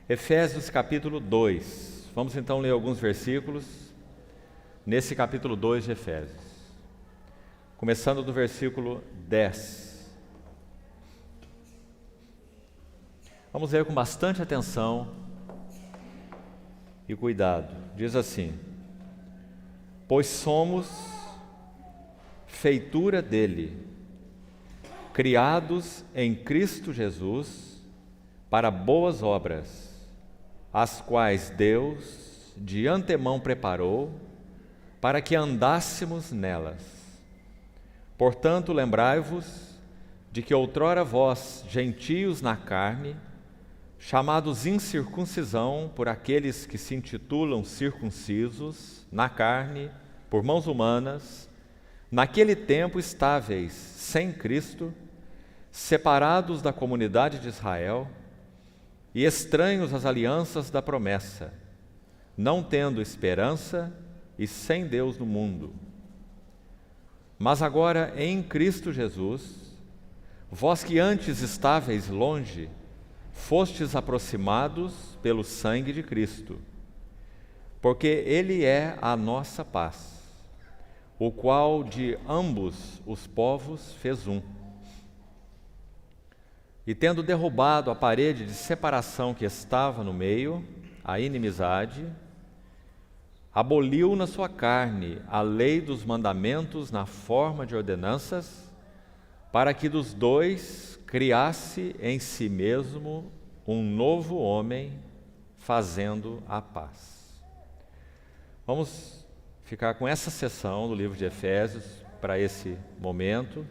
Efésios capítulo 2. Vamos então ler alguns versículos nesse capítulo 2 de Efésios. Começando do versículo 10. Vamos ler com bastante atenção e cuidado. Diz assim: pois somos feitura dele, criados em Cristo Jesus para boas obras, as quais Deus de antemão preparou para que andássemos nelas. Portanto, lembrai-vos de que outrora vós, gentios na carne, chamados incircuncisão por aqueles que se intitulam circuncisos, na carne, por mãos humanas, naquele tempo estáveis sem Cristo, separados da comunidade de Israel e estranhos às alianças da promessa, não tendo esperança e sem Deus no mundo. Mas agora em Cristo Jesus, vós que antes estáveis longe, fostes aproximados pelo sangue de Cristo, porque Ele é a nossa paz, o qual de ambos os povos fez um. E tendo derrubado a parede de separação que estava no meio, a inimizade, aboliu na sua carne a lei dos mandamentos na forma de ordenanças, para que dos dois criasse em si mesmo um novo homem, fazendo a paz. Vamos ficar com essa seção do livro de Efésios para esse momento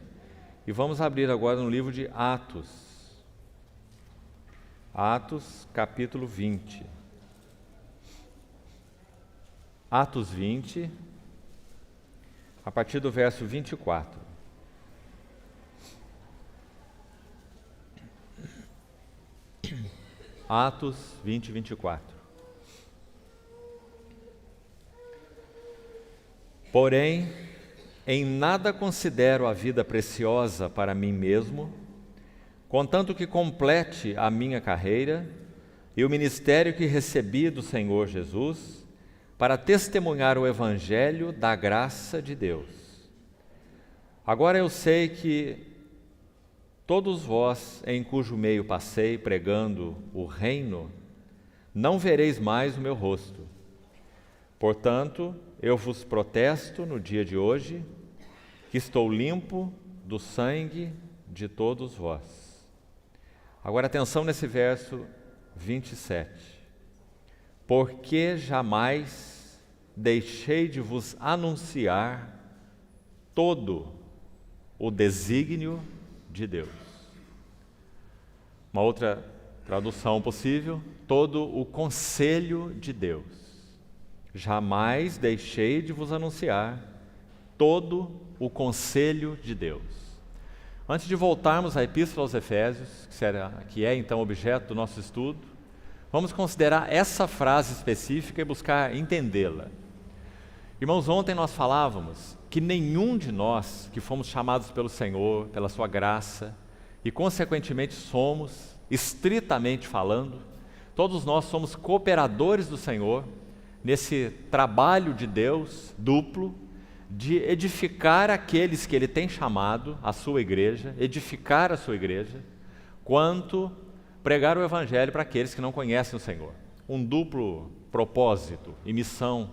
e vamos abrir agora no livro de Atos. Atos, capítulo 20. Atos 20, a partir do verso 24. Atos 20, 24. Porém, em nada considero a vida preciosa para mim mesmo, contanto que complete a minha carreira e o ministério que recebi do Senhor Jesus, para testemunhar o Evangelho da graça de Deus. Agora eu sei que todos vós, em cujo meio passei pregando o reino, não vereis mais o meu rosto. Portanto, eu vos protesto no dia de hoje, que estou limpo do sangue de todos vós. Agora atenção nesse verso 27. Porque jamais deixei de vos anunciar todo o desígnio de Deus. Uma outra tradução possível, todo o conselho de Deus. Jamais deixei de vos anunciar todo o conselho de Deus. Antes de voltarmos à Epístola aos Efésios, que é então objeto do nosso estudo, vamos considerar essa frase específica e buscar entendê-la. Irmãos, ontem nós falávamos que nenhum de nós que fomos chamados pelo Senhor, pela sua graça, e consequentemente somos, estritamente falando, todos nós somos cooperadores do Senhor nesse trabalho de Deus duplo, de edificar aqueles que Ele tem chamado, a sua igreja, edificar a sua igreja, quanto pregar o Evangelho para aqueles que não conhecem o Senhor. Um duplo propósito e missão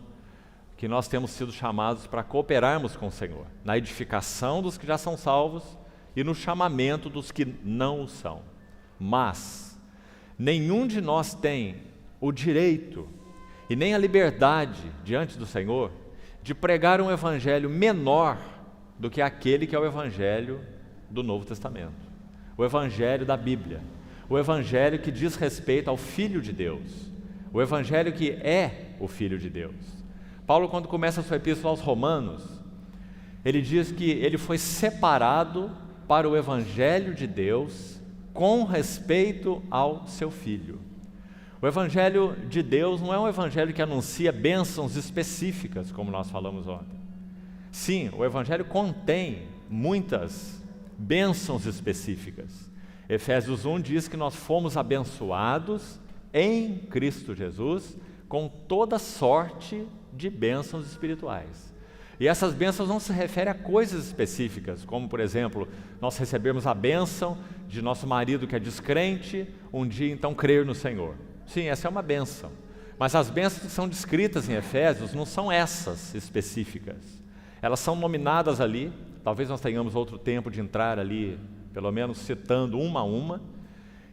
que nós temos sido chamados para cooperarmos com o Senhor, na edificação dos que já são salvos e no chamamento dos que não o são. Mas nenhum de nós tem o direito e nem a liberdade diante do Senhor de pregar um evangelho menor do que aquele que é o evangelho do Novo Testamento, o evangelho da Bíblia, o evangelho que diz respeito ao Filho de Deus, o evangelho que é o Filho de Deus. Paulo, quando começa a sua epístola aos Romanos, ele diz que ele foi separado para o evangelho de Deus com respeito ao seu Filho. O Evangelho de Deus não é um evangelho que anuncia bênçãos específicas, como nós falamos ontem. Sim, o Evangelho contém muitas bênçãos específicas. Efésios 1 diz que nós fomos abençoados em Cristo Jesus com toda sorte de bênçãos espirituais. E essas bênçãos não se referem a coisas específicas, como, por exemplo, nós recebemos a bênção de nosso marido que é descrente, um dia então crer no Senhor. Sim, essa é uma bênção. Mas as bênçãos que são descritas em Efésios não são essas específicas. Elas são nominadas ali, talvez nós tenhamos outro tempo de entrar ali, pelo menos citando uma a uma.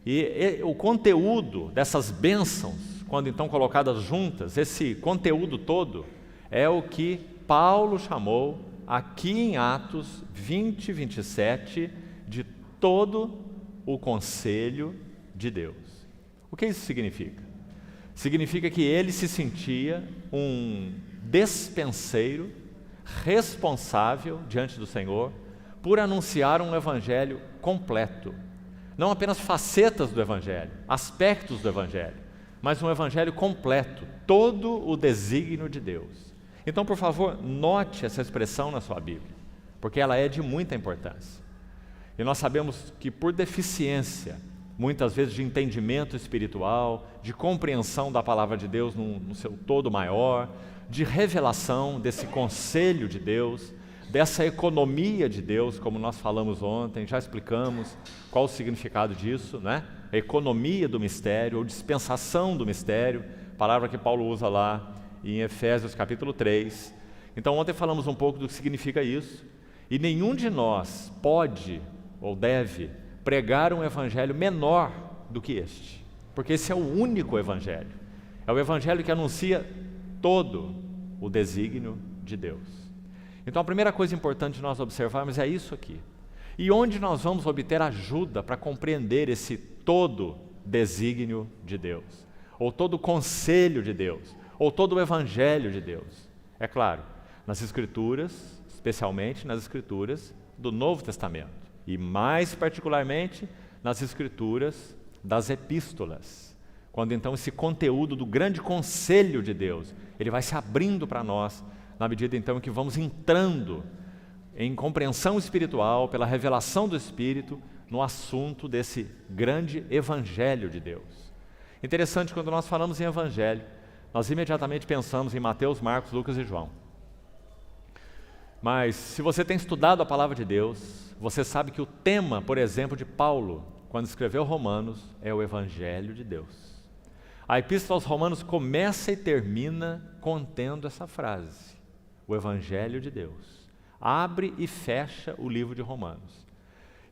E o conteúdo dessas bênçãos, quando então colocadas juntas, esse conteúdo todo é o que Paulo chamou aqui em Atos 20, 27, de todo o conselho de Deus. O que isso significa? Significa que ele se sentia um despenseiro responsável diante do Senhor por anunciar um evangelho completo. Não apenas facetas do evangelho, aspectos do evangelho, mas um evangelho completo, todo o desígnio de Deus. Então, por favor, note essa expressão na sua Bíblia, porque ela é de muita importância. E nós sabemos que por deficiência, muitas vezes de entendimento espiritual, de compreensão da palavra de Deus no seu todo maior, de revelação desse conselho de Deus, dessa economia de Deus, como nós falamos ontem, já explicamos qual o significado disso, né? A economia do mistério, ou dispensação do mistério, palavra que Paulo usa lá em Efésios capítulo 3. Então ontem falamos um pouco do que significa isso, e nenhum de nós pode ou deve pregar um evangelho menor do que este, porque esse é o único evangelho, é o evangelho que anuncia todo o desígnio de Deus. Então a primeira coisa importante de nós observarmos é isso aqui. E onde nós vamos obter ajuda para compreender esse todo desígnio de Deus, ou todo o conselho de Deus, ou todo o evangelho de Deus? É claro, nas Escrituras, especialmente nas Escrituras do Novo Testamento, e mais particularmente nas Escrituras das Epístolas, quando então esse conteúdo do grande conselho de Deus, ele vai se abrindo para nós, na medida então que vamos entrando em compreensão espiritual, pela revelação do Espírito, no assunto desse grande evangelho de Deus. Interessante, quando nós falamos em evangelho, nós imediatamente pensamos em Mateus, Marcos, Lucas e João. Mas se você tem estudado a palavra de Deus, você sabe que o tema, por exemplo, de Paulo, quando escreveu Romanos, é o evangelho de Deus. A Epístola aos Romanos começa e termina contendo essa frase: o evangelho de Deus. Abre e fecha o livro de Romanos.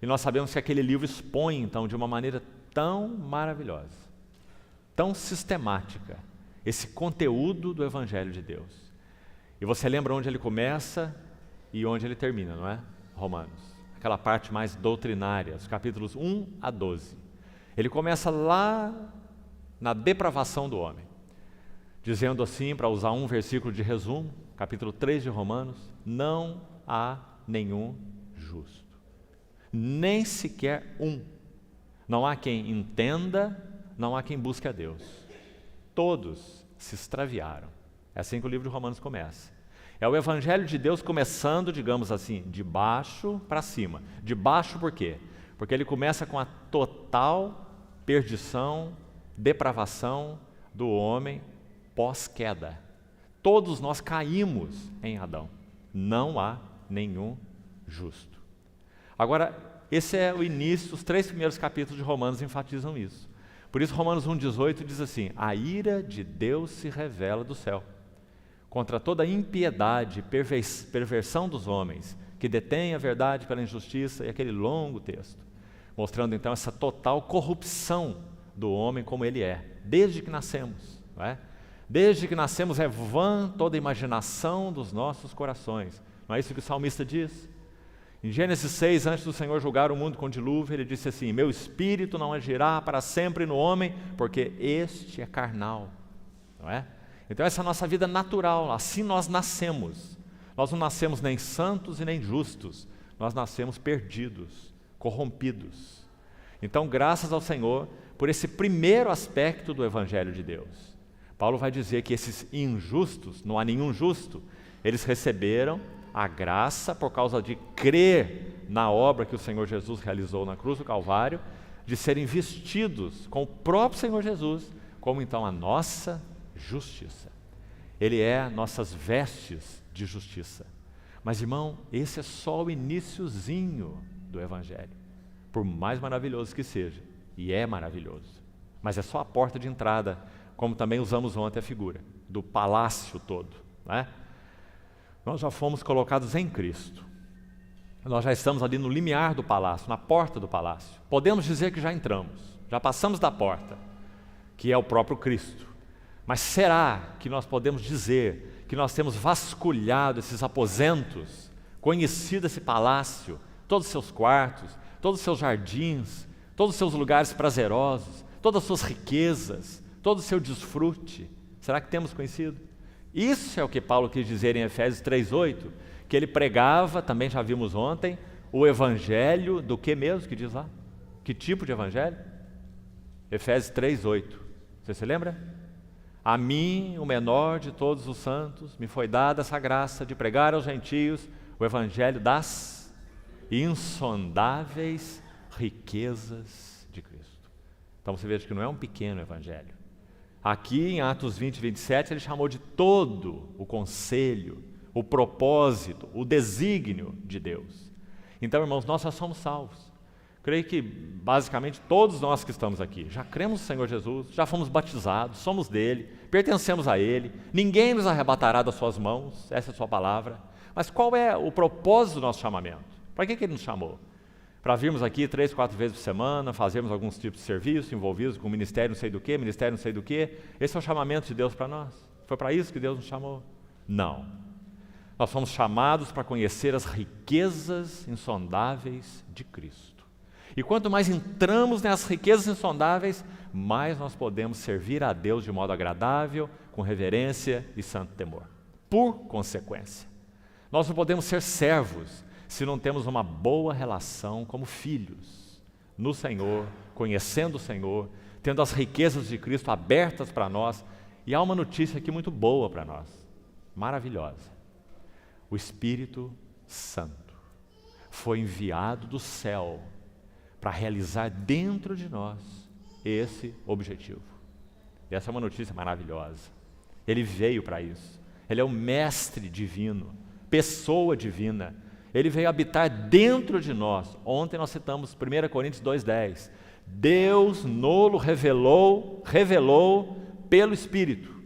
E nós sabemos que aquele livro expõe, então, de uma maneira tão maravilhosa, tão sistemática, esse conteúdo do evangelho de Deus. E você lembra onde ele começa e onde ele termina, não é? Romanos. Aquela parte mais doutrinária, os capítulos 1 a 12. Ele começa lá na depravação do homem, dizendo assim, para usar um versículo de resumo, capítulo 3 de Romanos: não há nenhum justo, nem sequer um. Não há quem entenda, não há quem busque a Deus. Todos se extraviaram. É assim que o livro de Romanos começa. É o evangelho de Deus começando, digamos assim, de baixo para cima. De baixo por quê? Porque ele começa com a total perdição, depravação do homem pós-queda. Todos nós caímos em Adão. Não há nenhum justo. Agora, esse é o início, os 3 primeiros capítulos de Romanos enfatizam isso. Por isso Romanos 1,18 diz assim: a ira de Deus se revela do céu contra toda impiedade e perversão dos homens, que detêm a verdade pela injustiça, e aquele longo texto, mostrando então essa total corrupção do homem como ele é, desde que nascemos, não é? Desde que nascemos é vã toda a imaginação dos nossos corações. Não é isso que o salmista diz? Em Gênesis 6, antes do Senhor julgar o mundo com dilúvio, ele disse assim: meu espírito não agirá para sempre no homem, porque este é carnal, não é? Então essa é a nossa vida natural, assim nós nascemos. Nós não nascemos nem santos e nem justos, nós nascemos perdidos, corrompidos. Então, graças ao Senhor, por esse primeiro aspecto do Evangelho de Deus. Paulo vai dizer que esses injustos, não há nenhum justo, eles receberam a graça por causa de crer na obra que o Senhor Jesus realizou na cruz do Calvário, de serem vestidos com o próprio Senhor Jesus, como então a nossa justiça. Ele é nossas vestes de justiça. Mas, irmão, esse é só o iniciozinho do Evangelho, por mais maravilhoso que seja, e é maravilhoso, mas é só a porta de entrada, como também usamos ontem a figura do palácio todo, né? Nós já fomos colocados em Cristo, nós já estamos ali no limiar do palácio, na porta do palácio, podemos dizer que já entramos, já passamos da porta, que é o próprio Cristo. Mas será que nós podemos dizer que nós temos vasculhado esses aposentos, conhecido esse palácio, todos os seus quartos, todos os seus jardins, todos os seus lugares prazerosos, todas as suas riquezas, todo o seu desfrute? Será que temos conhecido? Isso é o que Paulo quis dizer em Efésios 3:8, que ele pregava, também já vimos ontem, o evangelho do que mesmo que diz lá? Que tipo de evangelho? Efésios 3:8. Você se lembra? A mim, o menor de todos os santos, me foi dada essa graça de pregar aos gentios o evangelho das insondáveis riquezas de Cristo. Então você veja que não é um pequeno evangelho. Aqui em Atos 20:27 ele chamou de todo o conselho, o propósito, o desígnio de Deus. Então, irmãos, nós já somos salvos. Creio que basicamente todos nós que estamos aqui já cremos no Senhor Jesus, já fomos batizados, somos dele, pertencemos a ele, ninguém nos arrebatará das suas mãos, essa é a sua palavra. Mas qual é o propósito do nosso chamamento? Para que ele nos chamou? Para virmos aqui 3, 4 vezes por semana, fazermos alguns tipos de serviço envolvidos com ministério não sei do que, ministério não sei do que? Esse é o chamamento de Deus para nós? Foi para isso que Deus nos chamou? Não. Nós fomos chamados para conhecer as riquezas insondáveis de Cristo. E quanto mais entramos nessas riquezas insondáveis, mais nós podemos servir a Deus de modo agradável, com reverência e santo temor. Por consequência, nós não podemos ser servos se não temos uma boa relação como filhos no Senhor, conhecendo o Senhor, tendo as riquezas de Cristo abertas para nós. E há uma notícia aqui muito boa para nós, maravilhosa. O Espírito Santo foi enviado do céu para realizar dentro de nós esse objetivo. E essa é uma notícia maravilhosa. Ele veio para isso. Ele é o mestre divino, pessoa divina. Ele veio habitar dentro de nós. Ontem nós citamos 1 Coríntios 2:10. Deus nolo revelou pelo Espírito.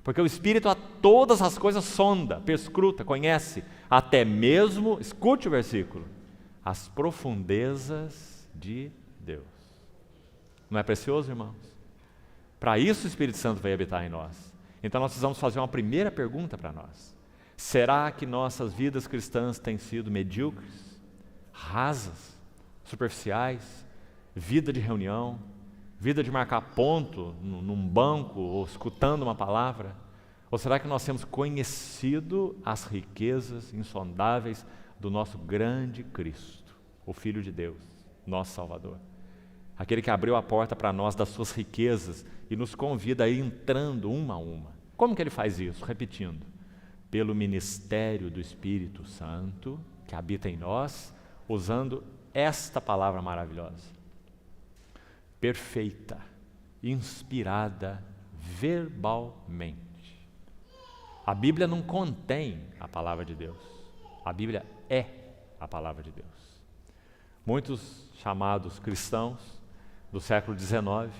Porque o Espírito a todas as coisas sonda, perscruta, conhece, até mesmo, escute o versículo, as profundezas de Deus. Não é precioso, irmãos? Para isso o Espírito Santo veio habitar em nós. Então nós precisamos fazer uma primeira pergunta para nós. Será que nossas vidas cristãs têm sido medíocres, rasas, superficiais, vida de reunião, vida de marcar ponto num banco ou escutando uma palavra? Ou será que nós temos conhecido as riquezas insondáveis do nosso grande Cristo, o Filho de Deus, nosso Salvador? Aquele que abriu a porta para nós das suas riquezas e nos convida a ir entrando uma a uma. Como que ele faz isso? Repetindo. Pelo ministério do Espírito Santo, que habita em nós, usando esta palavra maravilhosa. Perfeita, inspirada verbalmente. A Bíblia não contém a palavra de Deus. A Bíblia é a palavra de Deus. Muitos chamados cristãos do século XIX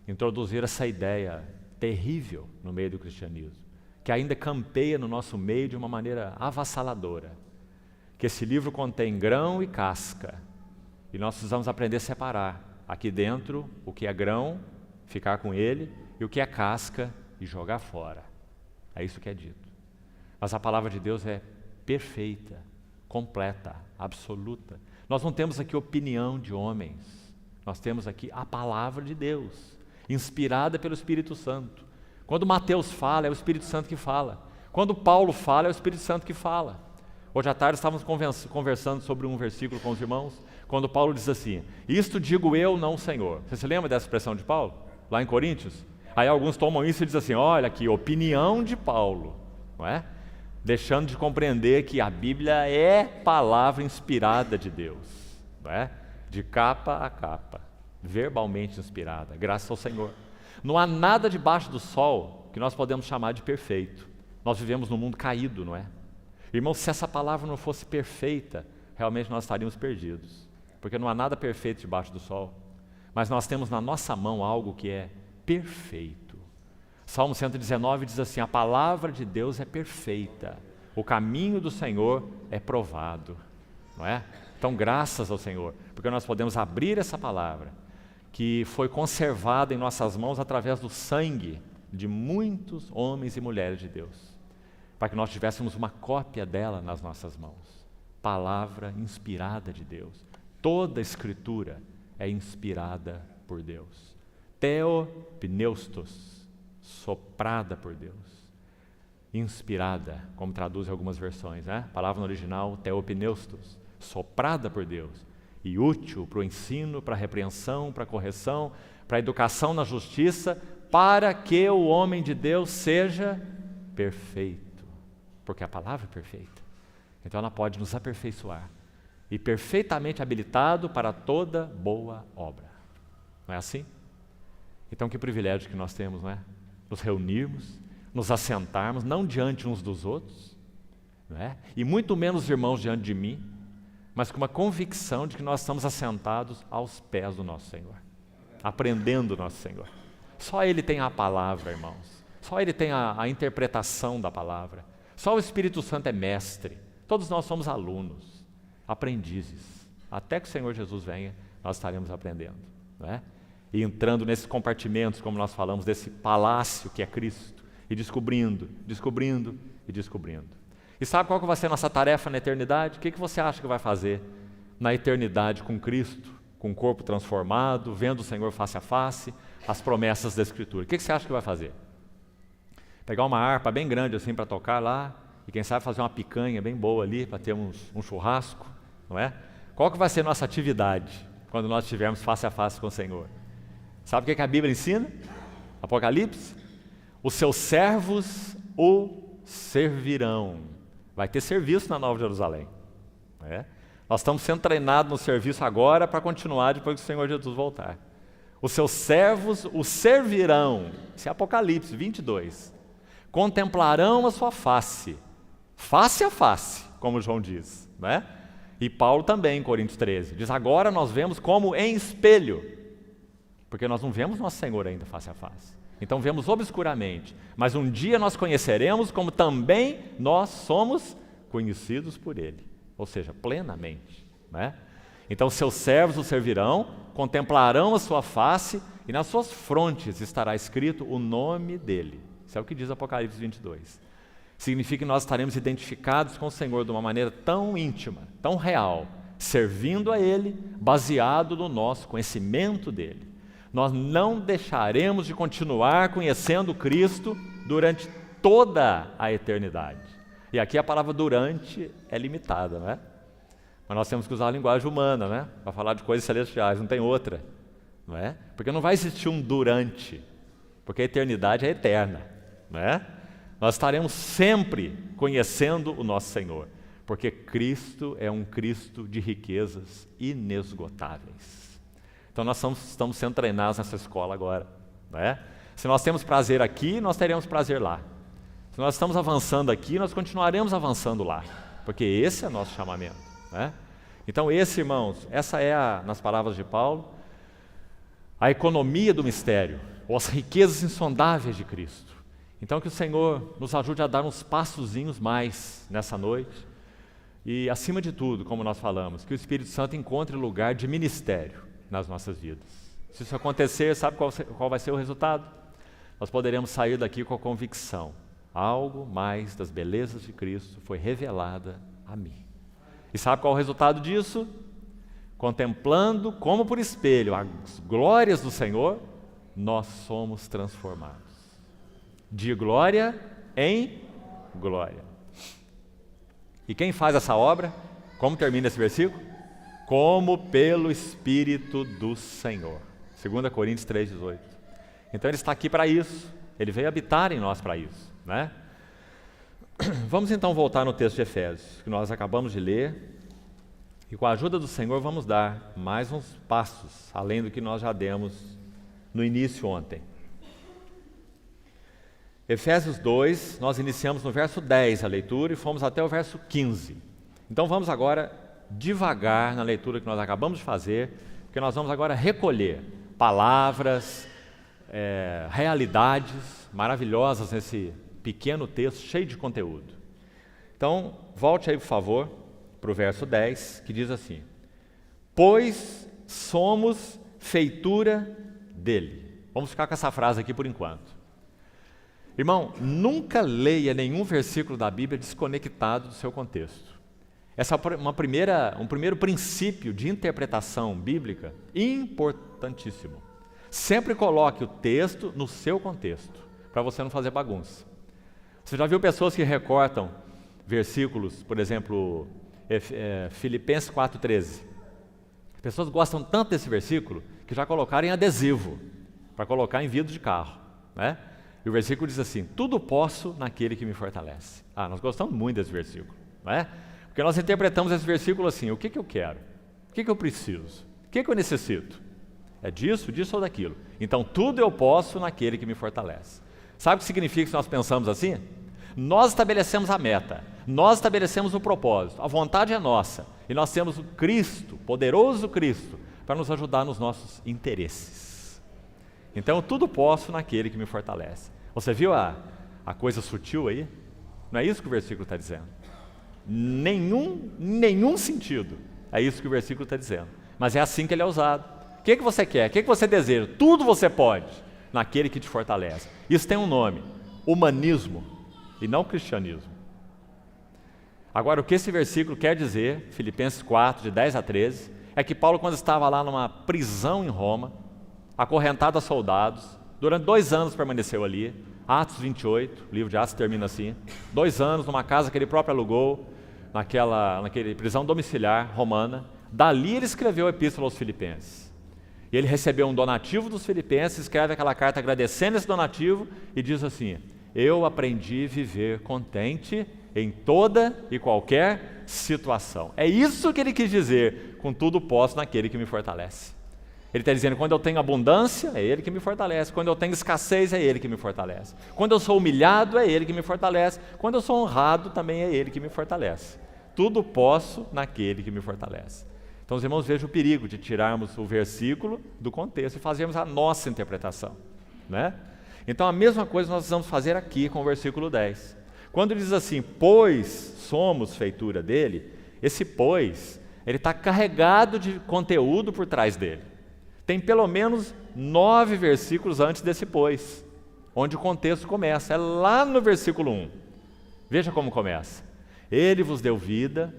introduziram essa ideia terrível no meio do cristianismo, que ainda campeia no nosso meio de uma maneira avassaladora, que esse livro contém grão e casca, e nós precisamos aprender a separar aqui dentro o que é grão, ficar com ele, e o que é casca e jogar fora. É isso que é dito. Mas a palavra de Deus é perfeita, completa, absoluta. Nós não temos aqui opinião de homens, nós temos aqui a palavra de Deus, inspirada pelo Espírito Santo. Quando Mateus fala, é o Espírito Santo que fala. Quando Paulo fala, é o Espírito Santo que fala. Hoje à tarde estávamos conversando sobre um versículo com os irmãos, quando Paulo diz assim: isto digo eu, não o Senhor. Você se lembra dessa expressão de Paulo? Lá em Coríntios? Aí alguns tomam isso e dizem assim: olha aqui, opinião de Paulo, não é? Deixando de compreender que a Bíblia é palavra inspirada de Deus, não é? De capa a capa, verbalmente inspirada, graças ao Senhor. Não há nada debaixo do sol que nós podemos chamar de perfeito. Nós vivemos num mundo caído, não é? Irmãos, se essa palavra não fosse perfeita, realmente nós estaríamos perdidos. Porque não há nada perfeito debaixo do sol. Mas nós temos na nossa mão algo que é perfeito. Salmo 119 diz assim: a palavra de Deus é perfeita, o caminho do Senhor é provado, não é? Então, graças ao Senhor, porque nós podemos abrir essa palavra, que foi conservada em nossas mãos através do sangue de muitos homens e mulheres de Deus, para que nós tivéssemos uma cópia dela nas nossas mãos. Palavra inspirada de Deus. Toda a Escritura é inspirada por Deus. Theopneustos, soprada por Deus. Inspirada, como traduzem algumas versões, né? A palavra no original, theopneustos, soprada por Deus. E útil para o ensino, para a repreensão, para a correção, para a educação na justiça, para que o homem de Deus seja perfeito. Porque a palavra é perfeita. Então ela pode nos aperfeiçoar. E perfeitamente habilitado para toda boa obra. Não é assim? Então que privilégio que nós temos, não é? Nos reunirmos, nos assentarmos, não diante uns dos outros, não é? E muito menos os irmãos diante de mim, mas com uma convicção de que nós estamos assentados aos pés do nosso Senhor, aprendendo do nosso Senhor. Só Ele tem a palavra, irmãos. Só Ele tem a interpretação da palavra. Só o Espírito Santo é mestre. Todos nós somos alunos, aprendizes. Até que o Senhor Jesus venha, nós estaremos aprendendo, não é? E entrando nesses compartimentos, como nós falamos, desse palácio que é Cristo, e descobrindo. E sabe qual que vai ser a nossa tarefa na eternidade? O que você acha que vai fazer na eternidade com Cristo, com o corpo transformado, vendo o Senhor face a face, as promessas da Escritura? O que você acha que vai fazer? Pegar uma harpa bem grande assim para tocar lá, e quem sabe fazer uma picanha bem boa ali, para ter um churrasco, não é? Qual que vai ser a nossa atividade quando nós estivermos face a face com o Senhor? Sabe o que a Bíblia ensina? Apocalipse? Os seus servos o servirão. Vai ter serviço na Nova Jerusalém. É? Nós estamos sendo treinados no serviço agora para continuar depois que o Senhor Jesus voltar. Os seus servos o servirão. Isso é Apocalipse 22. Contemplarão a sua face, face a face, como João diz. Né? E Paulo também, em Coríntios 13, diz: agora nós vemos como em espelho. Porque nós não vemos nosso Senhor ainda face a face. Então vemos obscuramente. Mas um dia nós conheceremos como também nós somos conhecidos por Ele. Ou seja, plenamente. Né? Então seus servos o servirão, contemplarão a sua face e nas suas frontes estará escrito o nome dEle. Isso é o que diz Apocalipse 22. Significa que nós estaremos identificados com o Senhor de uma maneira tão íntima, tão real, servindo a Ele, baseado no nosso conhecimento dEle. Nós não deixaremos de continuar conhecendo Cristo durante toda a eternidade. E aqui a palavra durante é limitada, não é? Mas nós temos que usar a linguagem humana, né? Para falar de coisas celestiais, não tem outra, não é? Porque não vai existir um durante, porque a eternidade é eterna, não é? Nós estaremos sempre conhecendo o nosso Senhor, porque Cristo é um Cristo de riquezas inesgotáveis. Então nós estamos sendo treinados nessa escola agora, não é? Se nós temos prazer aqui, nós teremos prazer lá. Se nós estamos avançando aqui, nós continuaremos avançando lá, porque esse é o nosso chamamento, né? Então esse, irmãos, essa é, nas palavras de Paulo, a economia do mistério, ou as riquezas insondáveis de Cristo. Então que o Senhor nos ajude a dar uns passozinhos mais nessa noite, e acima de tudo, como nós falamos, que o Espírito Santo encontre lugar de ministério nas nossas vidas. Se isso acontecer, sabe qual vai ser o resultado? Nós poderemos sair daqui com a convicção: algo mais das belezas de Cristo foi revelada a mim. E sabe qual é o resultado disso? Contemplando como por espelho as glórias do Senhor, nós somos transformados de glória em glória. E quem faz essa obra? Como termina esse versículo? Como pelo Espírito do Senhor. 2 Coríntios 3,18. Então Ele está aqui para isso. Ele veio habitar em nós para isso, né? Vamos então voltar no texto de Efésios, que nós acabamos de ler. E com a ajuda do Senhor vamos dar mais uns passos, além do que nós já demos no início ontem. Efésios 2, nós iniciamos no verso 10 a leitura e fomos até o verso 15. Então vamos agora devagar na leitura que nós acabamos de fazer, porque nós vamos agora recolher palavras, realidades maravilhosas nesse pequeno texto cheio de conteúdo. Então, volte aí, por favor, para o verso 10, que diz assim: pois somos feitura dele. Vamos ficar com essa frase aqui por enquanto. Irmão, nunca leia nenhum versículo da Bíblia desconectado do seu contexto. Essa é um primeiro princípio de interpretação bíblica importantíssimo. Sempre coloque o texto no seu contexto, para você não fazer bagunça. Você já viu pessoas que recortam versículos, por exemplo, Filipenses 4,13. As pessoas gostam tanto desse versículo que já colocaram em adesivo, para colocar em vidro de carro, né? E o versículo diz assim: tudo posso naquele que me fortalece. Nós gostamos muito desse versículo, não é? Porque nós interpretamos esse versículo assim: o que eu quero? O que eu preciso? O que eu necessito? É disso, disso ou daquilo. Então tudo eu posso naquele que me fortalece. Sabe o que significa se nós pensamos assim? Nós estabelecemos a meta, nós estabelecemos o propósito, a vontade é nossa, e nós temos o Cristo, poderoso Cristo, para nos ajudar nos nossos interesses. Então tudo posso naquele que me fortalece. Você viu a coisa sutil aí? Não é isso que o versículo está dizendo. Nenhum sentido. É isso que o versículo está dizendo. Mas é assim que ele é usado. O que você quer? O que você deseja? Tudo você pode naquele que te fortalece. Isso tem um nome: humanismo, e não cristianismo. Agora, o que esse versículo quer dizer, Filipenses 4, de 10 a 13, é que Paulo, quando estava lá numa prisão em Roma, acorrentado a soldados, durante 2 anos permaneceu ali. Atos 28, o livro de Atos termina assim: 2 anos numa casa que ele próprio alugou, naquele prisão domiciliar romana. Dali ele escreveu a epístola aos Filipenses. E ele recebeu um donativo dos Filipenses, escreve aquela carta agradecendo esse donativo e diz assim: eu aprendi a viver contente em toda e qualquer situação. É isso que ele quis dizer com tudo posso naquele que me fortalece. Ele está dizendo: quando eu tenho abundância, é Ele que me fortalece. Quando eu tenho escassez, é Ele que me fortalece. Quando eu sou humilhado, é Ele que me fortalece. Quando eu sou honrado, também é Ele que me fortalece. Tudo posso naquele que me fortalece. Então os irmãos, vejam o perigo de tirarmos o versículo do contexto e fazermos a nossa interpretação, né? Então a mesma coisa nós vamos fazer aqui com o versículo 10. Quando diz assim: pois somos feitura dele, esse pois, ele está carregado de conteúdo por trás dele. Tem pelo menos 9 versículos antes desse pois, onde o contexto começa. É lá no versículo 1. Veja como começa: ele vos deu vida,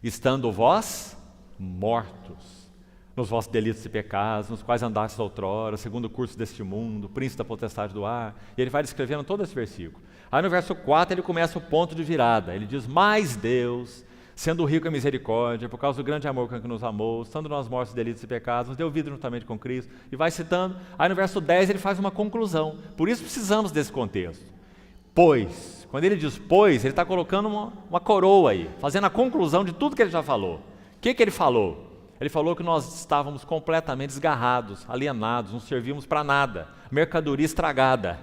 estando vós mortos nos vossos delitos e pecados, nos quais andastes outrora, segundo o curso deste mundo, príncipe da potestade do ar. E ele vai descrevendo todo esse versículo. Aí no verso 4 ele começa o ponto de virada. Ele diz: mas Deus, sendo rico em misericórdia, por causa do grande amor com que nos amou, estando nós mortos de delitos e pecados, nos deu vida juntamente com Cristo. E vai citando. Aí no verso 10 ele faz uma conclusão. Por isso precisamos desse contexto. Pois, quando ele diz pois, ele está colocando uma coroa aí, fazendo a conclusão de tudo que ele já falou. O que ele falou? Ele falou que nós estávamos completamente desgarrados, alienados, não servíamos para nada, mercadoria estragada,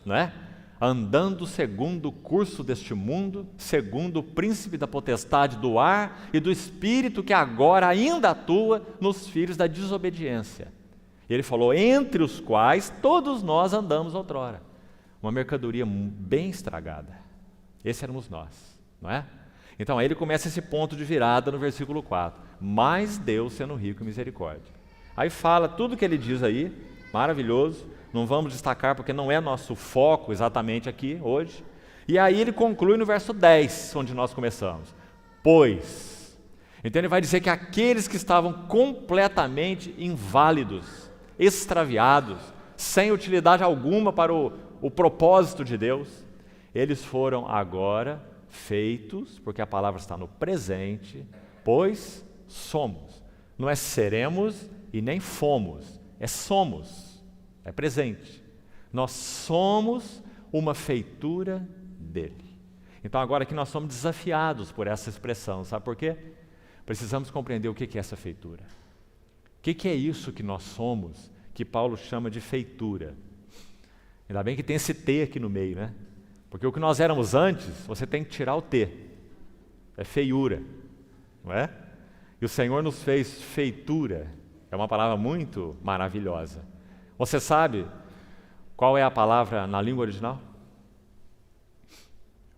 não é? Andando segundo o curso deste mundo, segundo o príncipe da potestade do ar e do espírito que agora ainda atua nos filhos da desobediência. E ele falou: entre os quais todos nós andamos outrora. Uma mercadoria bem estragada. Esse éramos nós, não é? Então aí ele começa esse ponto de virada no versículo 4. Mas Deus sendo rico em misericórdia. Aí fala tudo que ele diz aí, maravilhoso. Não vamos destacar porque não é nosso foco exatamente aqui hoje. E aí ele conclui no verso 10, onde nós começamos. Pois. Então ele vai dizer que aqueles que estavam completamente inválidos, extraviados, sem utilidade alguma para o propósito de Deus, eles foram agora feitos, porque a palavra está no presente, pois somos. Não é seremos e nem fomos, é somos, é presente. Nós somos uma feitura dele. Então agora aqui nós somos desafiados por essa expressão, sabe por quê? Precisamos compreender o que é essa feitura. O que é isso que nós somos, que Paulo chama de feitura? Ainda bem que tem esse T aqui no meio, né? Porque o que nós éramos antes, você tem que tirar o T. É feiura, não é? E o Senhor nos fez feitura. É uma palavra muito maravilhosa. Você sabe qual é a palavra na língua original?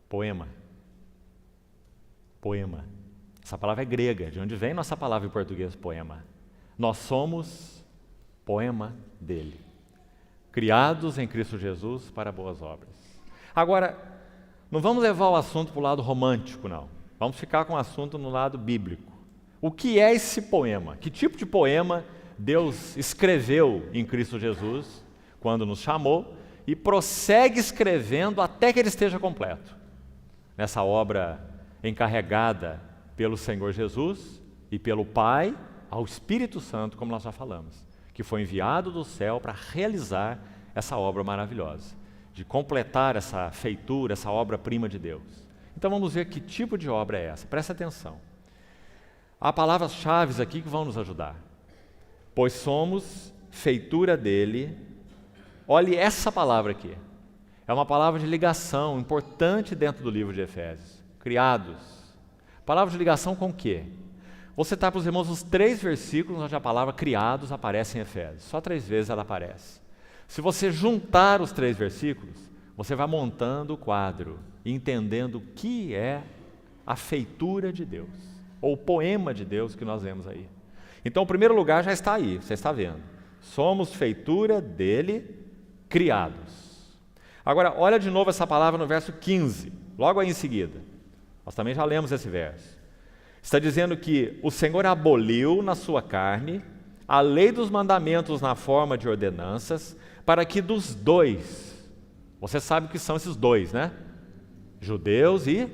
Poema. Poema. Essa palavra é grega, de onde vem nossa palavra em português, poema. Nós somos poema dele, criados em Cristo Jesus para boas obras. Agora, não vamos levar o assunto para o lado romântico, não. Vamos ficar com o assunto no lado bíblico. O que é esse poema? Que tipo de poema Deus escreveu em Cristo Jesus, quando nos chamou, e prossegue escrevendo até que ele esteja completo? Nessa obra encarregada pelo Senhor Jesus e pelo Pai ao Espírito Santo, como nós já falamos, que foi enviado do céu para realizar essa obra maravilhosa, de completar essa feitura, essa obra-prima de Deus. Então vamos ver que tipo de obra é essa. Presta atenção. Há palavras-chave aqui que vão nos ajudar. Pois somos feitura dele. Olhe essa palavra aqui. É uma palavra de ligação importante dentro do livro de Efésios. Criados. Palavra de ligação com o quê? Vou citar para os irmãos os 3 versículos onde a palavra criados aparece em Efésios. Só 3 vezes ela aparece. Se você juntar os 3 versículos, você vai montando o quadro e entendendo o que é a feitura de Deus, ou o poema de Deus que nós vemos aí. Então, o primeiro lugar já está aí, você está vendo. Somos feitura dele, criados. Agora, olha de novo essa palavra no verso 15, logo aí em seguida. Nós também já lemos esse verso. Está dizendo que o Senhor aboliu na sua carne a lei dos mandamentos na forma de ordenanças, para que dos 2, você sabe o que são esses 2, né? Judeus e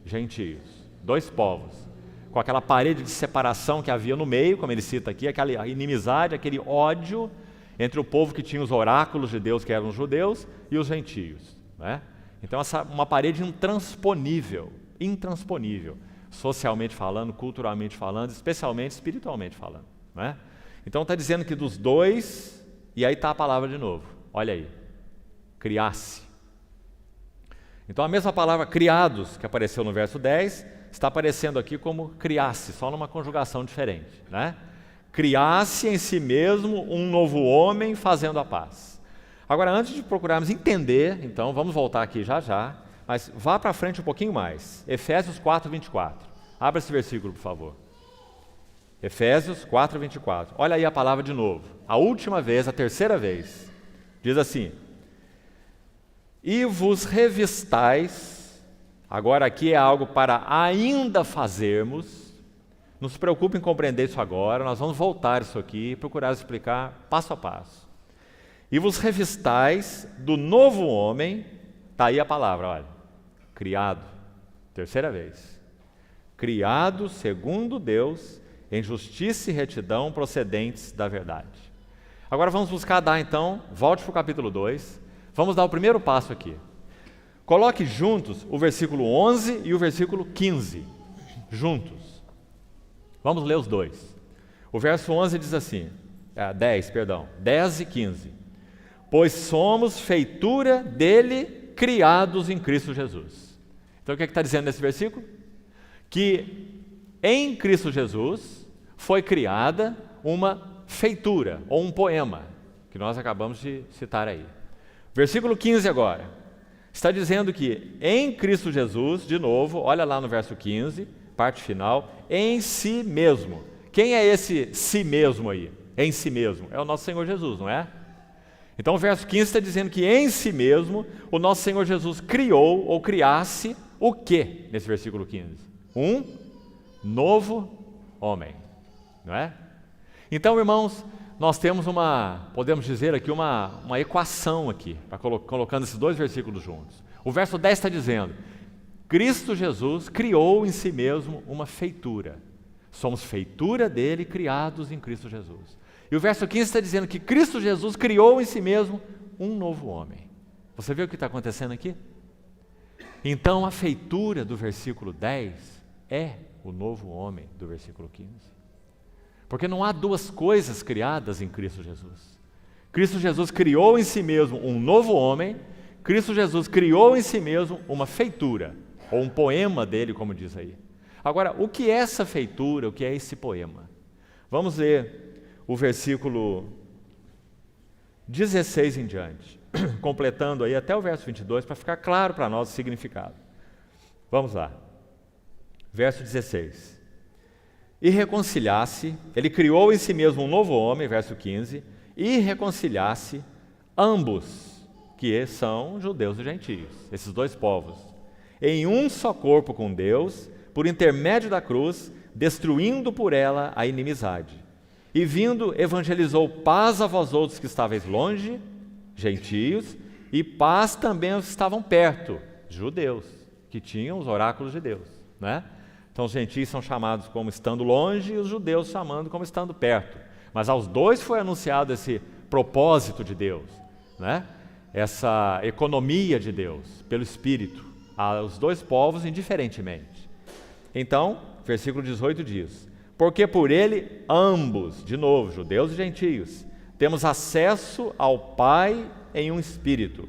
gentios, 2 povos, com aquela parede de separação que havia no meio, como ele cita aqui, aquela inimizade, aquele ódio entre o povo que tinha os oráculos de Deus, que eram os judeus, e os gentios, né? Então, uma parede intransponível, socialmente falando, culturalmente falando, especialmente espiritualmente falando, né? Então está dizendo que dos 2, e aí está a palavra de novo, olha aí, criasse. Então a mesma palavra criados, que apareceu no verso 10, está aparecendo aqui como criasse, só numa conjugação diferente, né? Criasse em si mesmo um novo homem fazendo a paz. Agora, antes de procurarmos entender, então, vamos voltar aqui já, mas vá para frente um pouquinho mais. Efésios 4:24. Abra esse versículo, por favor. Efésios 4:24. Olha aí a palavra de novo. A última vez, a terceira vez. Diz assim: e vos revistais, agora aqui é algo para ainda fazermos, não se preocupe em compreender isso agora, nós vamos voltar isso aqui e procurar explicar passo a passo. E vos revistais do novo homem, está aí a palavra, olha, criado, terceira vez, criado segundo Deus, em justiça e retidão procedentes da verdade. Agora vamos buscar dar então, volte para o capítulo 2, vamos dar o primeiro passo aqui. Coloque juntos o versículo 11 e o versículo 15, juntos. Vamos ler os dois. O verso 11 diz assim, 10 e 15. Pois somos feitura dele, criados em Cristo Jesus. Então o que está dizendo nesse versículo? Que em Cristo Jesus foi criada uma feitura, ou um poema, que nós acabamos de citar aí. Versículo 15 agora, está dizendo que em Cristo Jesus, de novo, olha lá no verso 15, parte final, em si mesmo. Quem é esse si mesmo aí? Em si mesmo, é o nosso Senhor Jesus, não é? Então o verso 15 está dizendo que em si mesmo, o nosso Senhor Jesus criou, ou criasse, o que nesse versículo 15? Um novo homem, não é? Então, irmãos, nós temos podemos dizer aqui, uma equação aqui, colocando esses 2 versículos juntos. O verso 10 está dizendo, Cristo Jesus criou em si mesmo uma feitura. Somos feitura dele, criados em Cristo Jesus. E o verso 15 está dizendo que Cristo Jesus criou em si mesmo um novo homem. Você vê o que está acontecendo aqui? Então, a feitura do versículo 10 é o novo homem do versículo 15. Porque não há 2 coisas criadas em Cristo Jesus. Cristo Jesus criou em si mesmo um novo homem, Cristo Jesus criou em si mesmo uma feitura, ou um poema dele, como diz aí. Agora, o que é essa feitura, o que é esse poema? Vamos ler o versículo 16 em diante, completando aí até o verso 22, para ficar claro para nós o significado. Vamos lá. Verso 16. E reconciliasse, ele criou em si mesmo um novo homem, verso 15, e reconciliasse ambos, que são judeus e gentios, esses dois povos, em um só corpo com Deus, por intermédio da cruz, destruindo por ela a inimizade. E vindo, evangelizou paz a vós outros que estáveis longe, gentios, e paz também aos que estavam perto, judeus, que tinham os oráculos de Deus, né? Então os gentios são chamados como estando longe e os judeus chamando como estando perto. Mas aos dois foi anunciado esse propósito de Deus, né? Essa economia de Deus pelo Espírito, aos dois povos indiferentemente. Então, versículo 18 diz: porque por ele ambos, de novo, judeus e gentios, temos acesso ao Pai em um Espírito.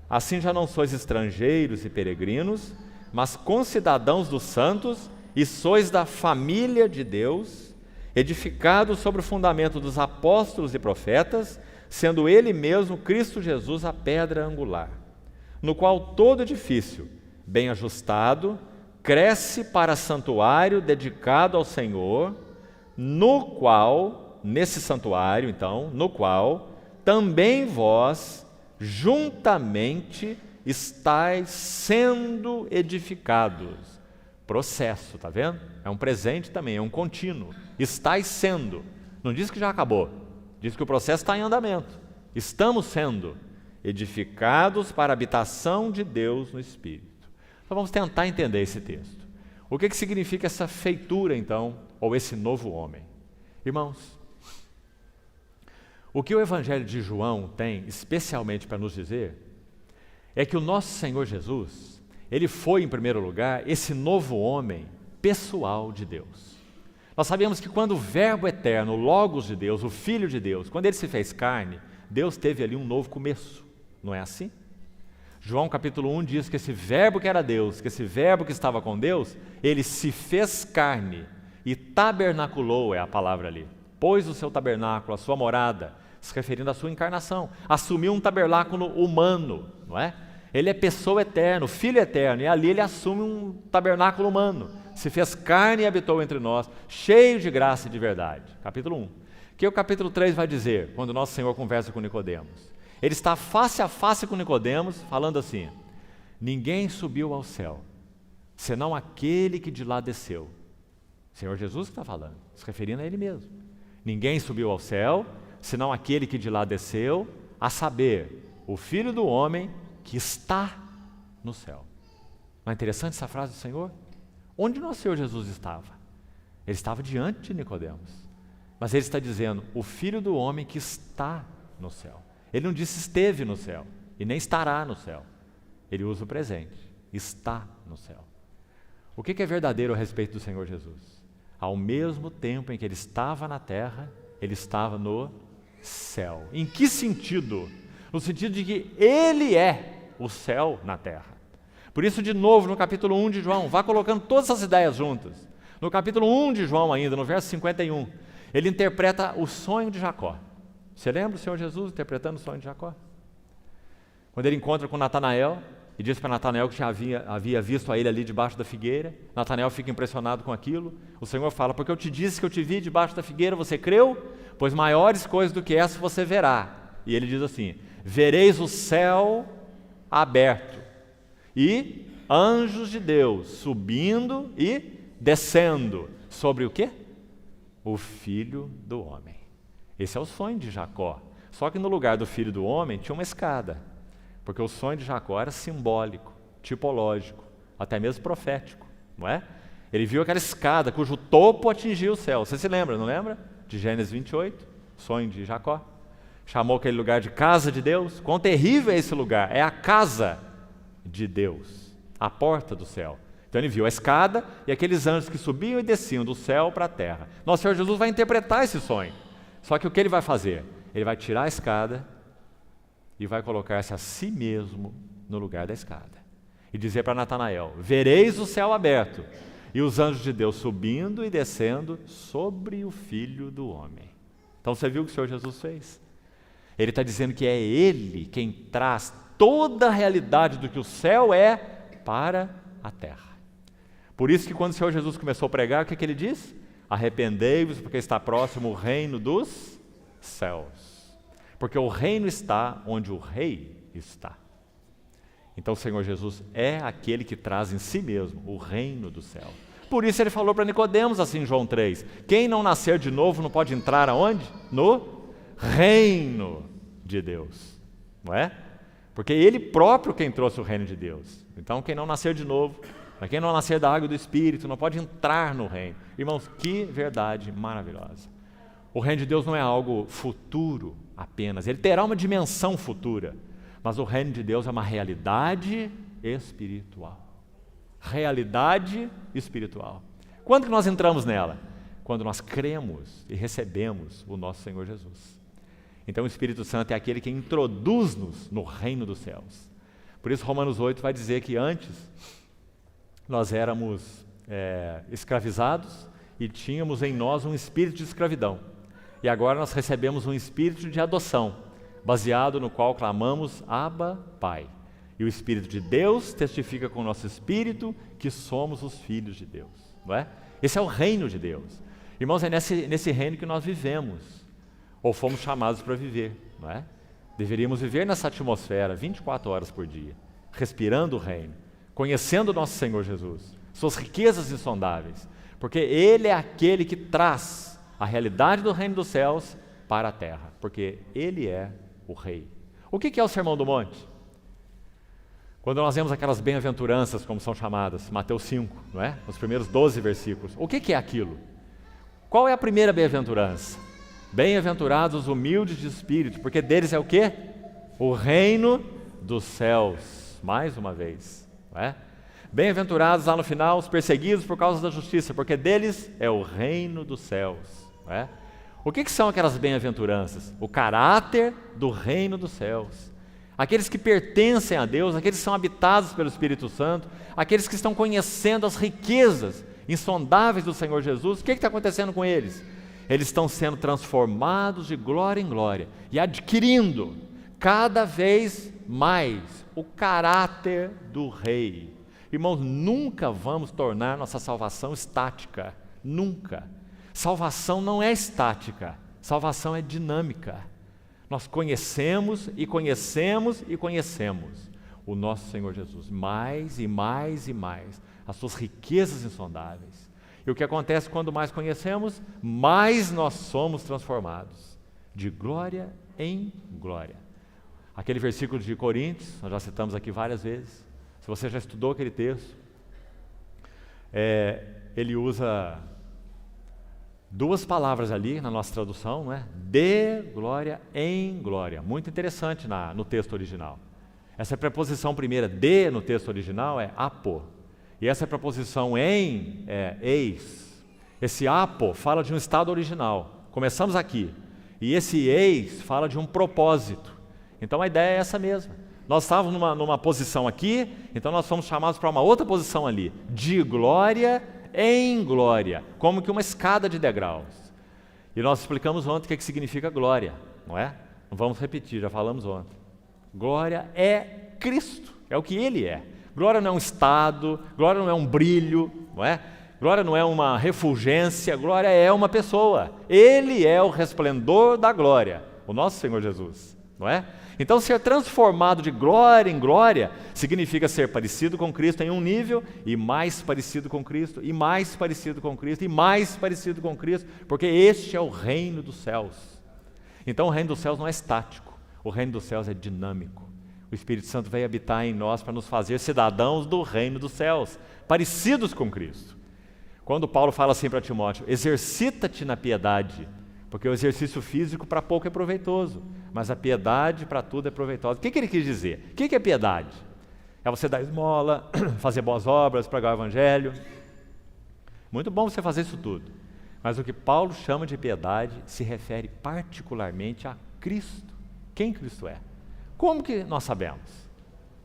Assim já não sois estrangeiros e peregrinos, mas concidadãos dos santos, e sois da família de Deus, edificados sobre o fundamento dos apóstolos e profetas, sendo ele mesmo, Cristo Jesus, a pedra angular, no qual todo edifício, bem ajustado, cresce para santuário dedicado ao Senhor, no qual, nesse santuário, então, no qual também vós, juntamente, estáis sendo edificados. Processo, tá vendo? É um presente também, é um contínuo. Estáis sendo. Não diz que já acabou. Diz que o processo está em andamento. Estamos sendo edificados para a habitação de Deus no Espírito. Então vamos tentar entender esse texto. O que significa essa feitura, então, ou esse novo homem? Irmãos, o que o Evangelho de João tem especialmente para nos dizer é que o nosso Senhor Jesus, ele foi, em primeiro lugar, esse novo homem pessoal de Deus. Nós sabemos que quando o Verbo eterno, o Logos de Deus, o Filho de Deus, quando ele se fez carne, Deus teve ali um novo começo, não é assim? João capítulo 1 diz que esse Verbo que era Deus, que esse Verbo que estava com Deus, ele se fez carne e tabernaculou, é a palavra ali, pôs o seu tabernáculo, a sua morada, se referindo à sua encarnação, assumiu um tabernáculo humano, não é? Ele é pessoa eterna, o Filho eterno, e ali ele assume um tabernáculo humano, se fez carne e habitou entre nós, cheio de graça e de verdade. Capítulo 1. O que o capítulo 3 vai dizer, quando o nosso Senhor conversa com Nicodemos? Ele está face a face com Nicodemos, falando assim: ninguém subiu ao céu, senão aquele que de lá desceu. O Senhor Jesus que está falando, se referindo a ele mesmo. Ninguém subiu ao céu, senão aquele que de lá desceu, a saber, o Filho do homem que está no céu. Não é interessante essa frase do Senhor? Onde nosso Senhor Jesus estava? Ele estava diante de Nicodemos, mas ele está dizendo, o Filho do homem que está no céu. Ele não disse esteve no céu, e nem estará no céu. Ele usa o presente, está no céu. O que é verdadeiro a respeito do Senhor Jesus? Ao mesmo tempo em que ele estava na terra, ele estava no céu. Em que sentido? No sentido de que ele é o céu na terra. Por isso, de novo, no capítulo 1 de João, vá colocando todas essas ideias juntas. No capítulo 1 de João ainda, no verso 51, ele interpreta o sonho de Jacó. Você lembra o Senhor Jesus interpretando o sonho de Jacó? Quando ele encontra com Natanael e diz para Natanael que já havia visto a ele ali debaixo da figueira, Natanael fica impressionado com aquilo, o Senhor fala, porque eu te disse que eu te vi debaixo da figueira, você creu? Pois maiores coisas do que essa você verá. E ele diz assim, vereis o céu aberto e anjos de Deus subindo e descendo sobre o quê? O Filho do homem. Esse é o sonho de Jacó. Só que no lugar do Filho do homem tinha uma escada, porque o sonho de Jacó era simbólico, tipológico, até mesmo profético, não é? Ele viu aquela escada cujo topo atingia o céu. Você se lembra, não lembra? De Gênesis 28, sonho de Jacó. Chamou aquele lugar de casa de Deus. Quão terrível é esse lugar? É a casa de Deus, a porta do céu. Então ele viu a escada e aqueles anjos que subiam e desciam do céu para a terra. Nosso Senhor Jesus vai interpretar esse sonho. Só que o que ele vai fazer? Ele vai tirar a escada e vai colocar-se a si mesmo no lugar da escada. E dizer para Natanael: vereis o céu aberto e os anjos de Deus subindo e descendo sobre o Filho do Homem. Então você viu o que o Senhor Jesus fez? Ele está dizendo que é Ele quem traz toda a realidade do que o céu é para a terra. Por isso que quando o Senhor Jesus começou a pregar, o que Ele diz? Arrependei-vos, porque está próximo o reino dos céus. Porque o reino está onde o rei está. Então o Senhor Jesus é aquele que traz em si mesmo o reino do céu. Por isso ele falou para Nicodemos assim em João 3, quem não nascer de novo não pode entrar aonde? No reino de Deus, não é? Porque ele próprio quem trouxe o reino de Deus. Então quem não nascer de novo, quem não nascer da água e do Espírito, não pode entrar no reino. Irmãos, que verdade maravilhosa. O reino de Deus não é algo futuro apenas, ele terá uma dimensão futura, mas o reino de Deus é uma realidade espiritual. Realidade espiritual. Quando que nós entramos nela? Quando nós cremos e recebemos o nosso Senhor Jesus. Então o Espírito Santo é aquele que introduz-nos no reino dos céus. Por isso Romanos 8 vai dizer que antes nós éramos escravizados e tínhamos em nós um espírito de escravidão. E agora nós recebemos um espírito de adoção, baseado no qual clamamos Abba, Pai. E o Espírito de Deus testifica com o nosso espírito que somos os filhos de Deus, não é? Esse é o reino de Deus. Irmãos, é nesse reino que nós vivemos, ou fomos chamados para viver, não é? Deveríamos viver nessa atmosfera 24 horas por dia, respirando o reino, conhecendo o nosso Senhor Jesus, suas riquezas insondáveis, porque Ele é aquele que traz a realidade do reino dos céus para a terra, porque Ele é o Rei. O que é o Sermão do Monte? Quando nós vemos aquelas bem-aventuranças, como são chamadas, Mateus 5, não é? Os primeiros 12 versículos. O que é aquilo? Qual é a primeira bem-aventurança? Bem-aventurados os humildes de espírito, porque deles é o quê? O reino dos céus. Mais uma vez, não é? Bem-aventurados lá no final os perseguidos por causa da justiça, porque deles é o reino dos céus, não é? O que são aquelas bem-aventuranças? O caráter do reino dos céus. Aqueles que pertencem a Deus, aqueles que são habitados pelo Espírito Santo, aqueles que estão conhecendo as riquezas insondáveis do Senhor Jesus. O que está acontecendo com eles? Eles estão sendo transformados de glória em glória e adquirindo cada vez mais o caráter do Rei. Irmãos, nunca vamos tornar nossa salvação estática, nunca. Salvação não é estática, salvação é dinâmica. Nós conhecemos e conhecemos e conhecemos o nosso Senhor Jesus, mais e mais e mais, as suas riquezas insondáveis. E o que acontece quando mais conhecemos, mais nós somos transformados, de glória em glória. Aquele versículo de Coríntios, nós já citamos aqui várias vezes, se você já estudou aquele texto, ele usa duas palavras ali na nossa tradução, não é? De glória em glória. Muito interessante no texto original. Essa preposição primeira, de, no texto original, é apo. E essa preposição em é eis. Esse apo fala de um estado original. Começamos aqui. E esse eis fala de um propósito. Então a ideia é essa mesma. Nós estávamos numa posição aqui, então nós fomos chamados para uma outra posição ali. De glória em glória, como que uma escada de degraus. E nós explicamos ontem o que significa glória, não é? Não vamos repetir, já falamos ontem. Glória é Cristo, é o que Ele é. Glória não é um estado, glória não é um brilho, não é? Glória não é uma refulgência, glória é uma pessoa. Ele é o resplendor da glória, o nosso Senhor Jesus, não é? Então, ser transformado de glória em glória significa ser parecido com Cristo em um nível e mais parecido com Cristo, e mais parecido com Cristo, e mais parecido com Cristo, porque este é o reino dos céus. Então, o reino dos céus não é estático, o reino dos céus é dinâmico. O Espírito Santo veio habitar em nós para nos fazer cidadãos do reino dos céus, parecidos com Cristo. Quando Paulo fala assim para Timóteo, exercita-te na piedade, porque o exercício físico para pouco é proveitoso, mas a piedade para tudo é proveitosa. O que ele quis dizer? O que é piedade? É você dar esmola, fazer boas obras, pregar o evangelho. Muito bom você fazer isso tudo. Mas o que Paulo chama de piedade se refere particularmente à Cristo. Quem Cristo é? Como que nós sabemos?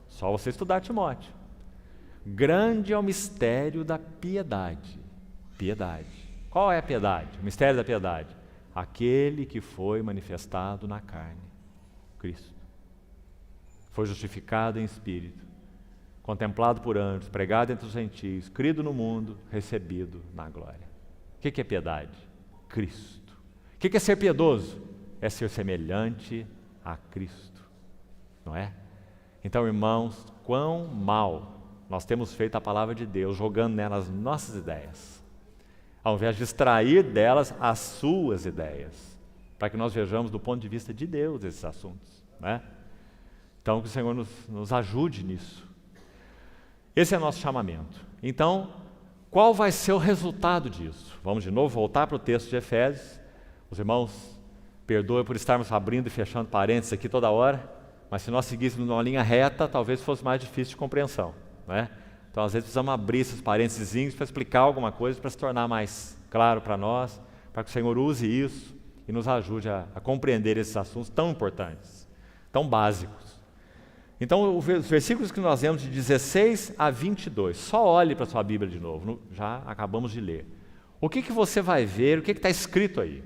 Só você estudar Timóteo. Grande é o mistério da piedade. Piedade. Qual é a piedade? O mistério da piedade. Aquele que foi manifestado na carne. Cristo. Foi justificado em espírito, contemplado por anjos, pregado entre os gentios, crido no mundo, recebido na glória. O que é piedade? Cristo. O que é ser piedoso? É ser semelhante a Cristo, não é? Então, irmãos, quão mal nós temos feito a palavra de Deus, jogando nelas nossas ideias, ao invés de extrair delas as suas ideias, para que nós vejamos do ponto de vista de Deus esses assuntos, não é? Então, que o Senhor nos ajude nisso. Esse é o nosso chamamento. Então, qual vai ser o resultado disso? Vamos de novo voltar para o texto de Efésios. Os irmãos, perdoem por estarmos abrindo e fechando parênteses aqui toda hora, mas se nós seguíssemos numa linha reta, talvez fosse mais difícil de compreensão, né? Então, às vezes, precisamos abrir esses parênteses para explicar alguma coisa, para se tornar mais claro para nós, para que o Senhor use isso e nos ajude a compreender esses assuntos tão importantes, tão básicos. Então, os versículos que nós lemos de 16 a 22, só olhe para a sua Bíblia de novo, já acabamos de ler. O que você vai ver, o que está escrito aí?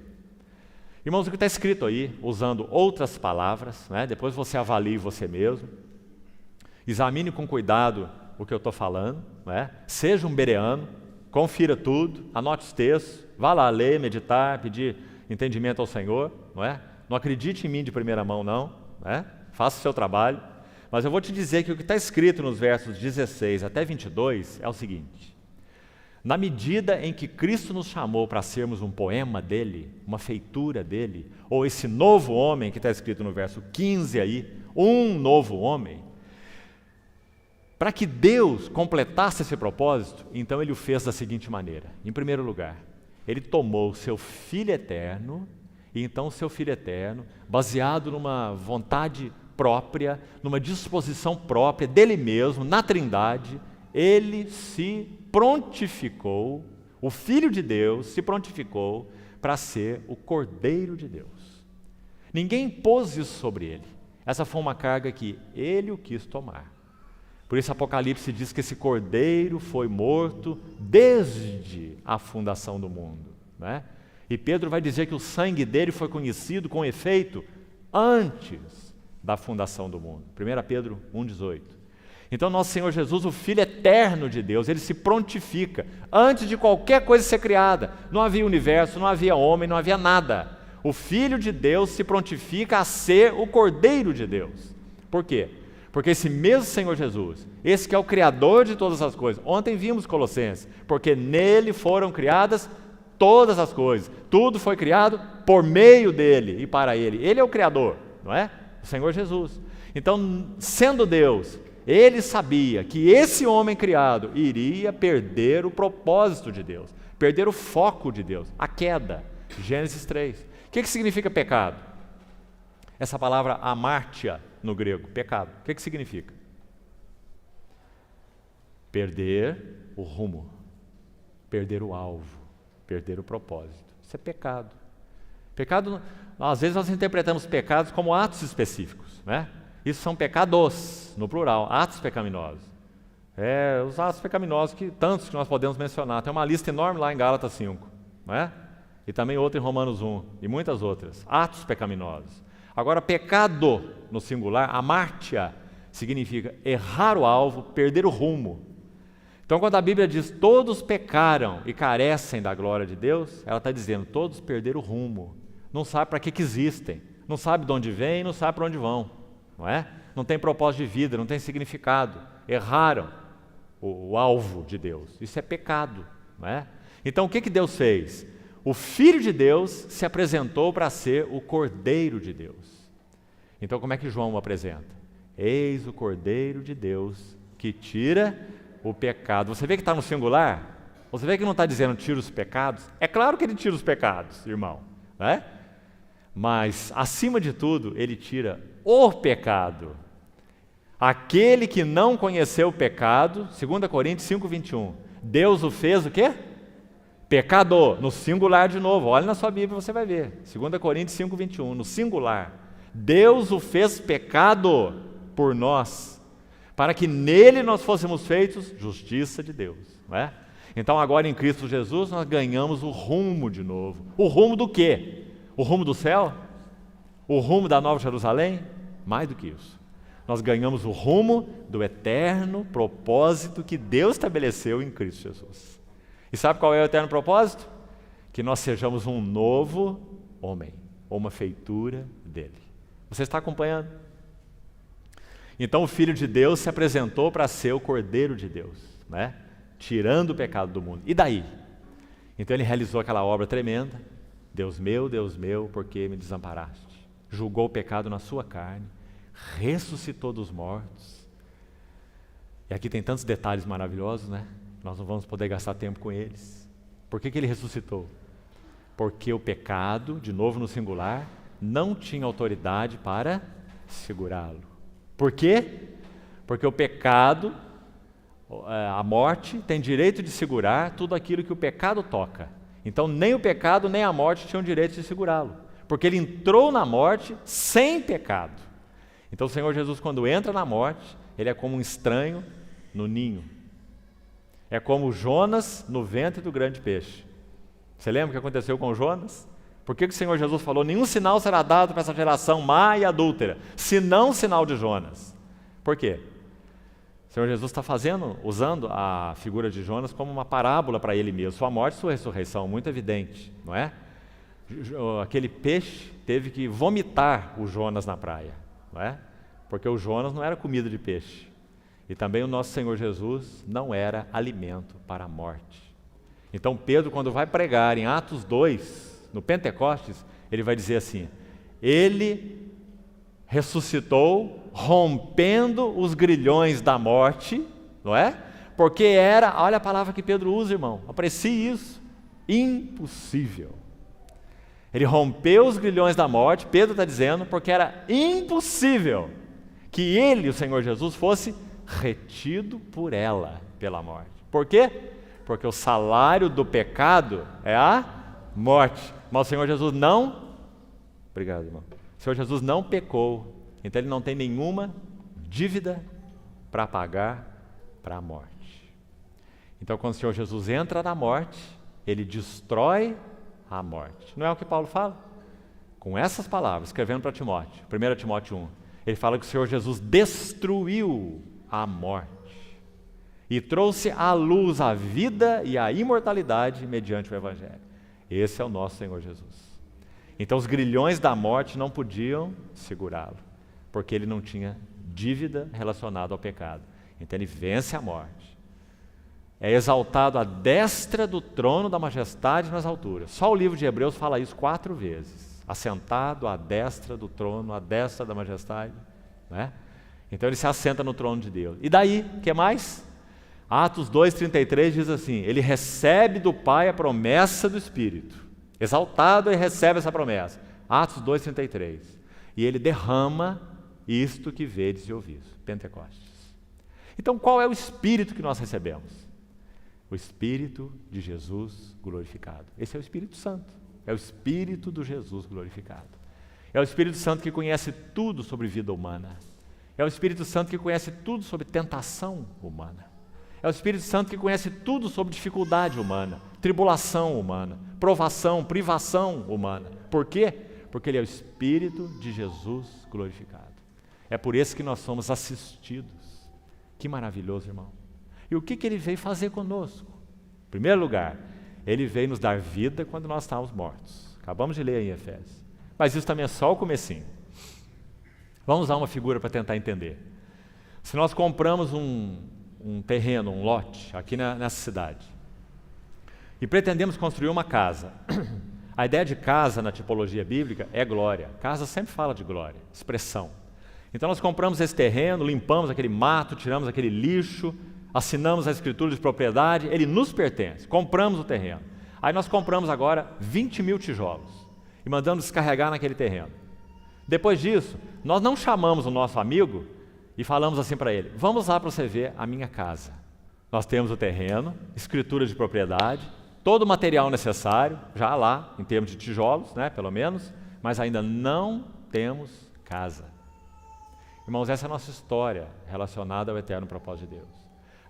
Irmãos, o que está escrito aí, usando outras palavras, né? Depois você avalie você mesmo, examine com cuidado o que eu estou falando, né? Seja um bereano, confira tudo, anote os textos, vá lá ler, meditar, pedir entendimento ao Senhor, não é? Não acredite em mim de primeira mão, não, né? Faça o seu trabalho. Mas eu vou te dizer que o que está escrito nos versos 16 até 22 é o seguinte: na medida em que Cristo nos chamou para sermos um poema dele, uma feitura dele, ou esse novo homem que está escrito no verso 15 aí, um novo homem, para que Deus completasse esse propósito, então ele o fez da seguinte maneira: em primeiro lugar, ele tomou o seu Filho eterno, e então o seu Filho eterno, baseado numa vontade própria, numa disposição própria dele mesmo, na Trindade, ele se prontificou, o Filho de Deus se prontificou para ser o Cordeiro de Deus. Ninguém pôs isso sobre ele. Essa foi uma carga que ele o quis tomar. Por isso Apocalipse diz que esse Cordeiro foi morto desde a fundação do mundo, né? E Pedro vai dizer que o sangue dele foi conhecido com efeito antes da fundação do mundo. 1 Pedro 1,18. Então, nosso Senhor Jesus, o Filho eterno de Deus, ele se prontifica antes de qualquer coisa ser criada. Não havia universo, não havia homem, não havia nada. O Filho de Deus se prontifica a ser o Cordeiro de Deus. Por quê? Porque esse mesmo Senhor Jesus, esse que é o Criador de todas as coisas, ontem vimos Colossenses, porque nele foram criadas todas as coisas. Tudo foi criado por meio dele e para ele. Ele é o Criador, não é? O Senhor Jesus. Então, sendo Deus, ele sabia que esse homem criado iria perder o propósito de Deus, perder o foco de Deus, a queda. Gênesis 3. O que significa pecado? Essa palavra amártia no grego, pecado. O que significa? Perder o rumo, perder o alvo, perder o propósito. Isso é pecado. Pecado, às vezes nós interpretamos pecados como atos específicos, né? Isso são pecados, no plural, atos pecaminosos. Os atos pecaminosos, tantos que nós podemos mencionar. Tem uma lista enorme lá em Gálatas 5, não é? E também outra em Romanos 1, e muitas outras. Atos pecaminosos. Agora, pecado, no singular, amártia, significa errar o alvo, perder o rumo. Então, quando a Bíblia diz todos pecaram e carecem da glória de Deus, ela está dizendo todos perderam o rumo. Não sabe para que existem, não sabe de onde vêm, não sabe para onde vão, não é? Não tem propósito de vida, não tem significado, erraram o alvo de Deus. Isso é pecado, não é? Então o que Deus fez? O Filho de Deus se apresentou para ser o Cordeiro de Deus. Então como é que João o apresenta? Eis o Cordeiro de Deus que tira o pecado. Você vê que está no singular? Você vê que não está dizendo tira os pecados? É claro que ele tira os pecados, irmão, não é? Mas, acima de tudo, ele tira o pecado. Aquele que não conheceu o pecado, 2 Coríntios 5:21, Deus o fez o quê? Pecador, no singular de novo. Olha na sua Bíblia, você vai ver. 2 Coríntios 5:21, no singular. Deus o fez pecado por nós, para que nele nós fôssemos feitos justiça de Deus, não é? Então agora em Cristo Jesus nós ganhamos o rumo de novo. O rumo do quê? O rumo do céu? O rumo da Nova Jerusalém? Mais do que isso. Nós ganhamos o rumo do eterno propósito que Deus estabeleceu em Cristo Jesus. E sabe qual é o eterno propósito? Que nós sejamos um novo homem, ou uma feitura dele. Você está acompanhando? Então o Filho de Deus se apresentou para ser o Cordeiro de Deus, né? Tirando o pecado do mundo. E daí? Então ele realizou aquela obra tremenda. Deus meu, por que me desamparaste? Julgou o pecado na sua carne, ressuscitou dos mortos. E aqui tem tantos detalhes maravilhosos, né? Nós não vamos poder gastar tempo com eles. Por que ele ressuscitou? Porque o pecado, de novo no singular, não tinha autoridade para segurá-lo. Por quê? Porque o pecado, a morte, tem direito de segurar tudo aquilo que o pecado toca. Então nem o pecado nem a morte tinham direito de segurá-lo, porque ele entrou na morte sem pecado. Então o Senhor Jesus, quando entra na morte, ele é como um estranho no ninho. É como Jonas no ventre do grande peixe. Você lembra o que aconteceu com Jonas? Por que o Senhor Jesus falou, nenhum sinal será dado para essa geração má e adúltera, senão o sinal de Jonas? Por quê? O Senhor Jesus está usando a figura de Jonas como uma parábola para ele mesmo. Sua morte e sua ressurreição, muito evidente, não é? Aquele peixe teve que vomitar o Jonas na praia, não é? Porque o Jonas não era comida de peixe. E também o nosso Senhor Jesus não era alimento para a morte. Então Pedro, quando vai pregar em Atos 2, no Pentecostes, ele vai dizer assim, ele ressuscitou rompendo os grilhões da morte, não é? Porque era, olha a palavra que Pedro usa, irmão, aprecie isso, impossível. Ele rompeu os grilhões da morte, Pedro está dizendo, porque era impossível que ele, o Senhor Jesus, fosse retido por ela, pela morte. Por quê? Porque o salário do pecado é a morte. Mas o Senhor Jesus não, obrigado, irmão. O Senhor Jesus não pecou, então ele não tem nenhuma dívida para pagar para a morte. Então quando o Senhor Jesus entra na morte, ele destrói a morte. Não é o que Paulo fala? Com essas palavras, escrevendo para Timóteo, 1 Timóteo 1, ele fala que o Senhor Jesus destruiu a morte e trouxe à luz a vida e a imortalidade mediante o Evangelho. Esse é o nosso Senhor Jesus. Então os grilhões da morte não podiam segurá-lo, porque ele não tinha dívida relacionada ao pecado. Então ele vence a morte. É exaltado à destra do trono da majestade nas alturas. Só o livro de Hebreus fala isso 4 vezes. Assentado à destra do trono, à destra da majestade. Né? Então ele se assenta no trono de Deus. E daí, o que mais? Atos 2,33 diz assim, ele recebe do Pai a promessa do Espírito. Exaltado, ele recebe essa promessa. Atos 2,33. E ele derrama isto que vedes e ouvis. Pentecostes. Então qual é o Espírito que nós recebemos? O Espírito de Jesus glorificado. Esse é o Espírito Santo. É o Espírito do Jesus glorificado. É o Espírito Santo que conhece tudo sobre vida humana. É o Espírito Santo que conhece tudo sobre tentação humana. É o Espírito Santo que conhece tudo sobre dificuldade humana, tribulação humana, provação, privação humana. Por quê? Porque ele é o Espírito de Jesus glorificado. É por isso que nós somos assistidos. Que maravilhoso, irmão. E o que ele veio fazer conosco? Em primeiro lugar, ele veio nos dar vida quando nós estávamos mortos. Acabamos de ler aí em Efésios. Mas isso também é só o comecinho. Vamos usar uma figura para tentar entender. Se nós compramos um terreno, um lote, aqui nessa cidade, e pretendemos construir uma casa, a ideia de casa na tipologia bíblica é glória. Casa sempre fala de glória, expressão. Então nós compramos esse terreno, limpamos aquele mato, tiramos aquele lixo, assinamos a escritura de propriedade, ele nos pertence, compramos o terreno. Aí nós compramos agora 20 mil tijolos e mandamos descarregar naquele terreno. Depois disso, nós não chamamos o nosso amigo e falamos assim para ele, vamos lá para você ver a minha casa. Nós temos o terreno, escritura de propriedade, todo o material necessário, já lá, em termos de tijolos, né, pelo menos, mas ainda não temos casa. Irmãos, essa é a nossa história relacionada ao eterno propósito de Deus.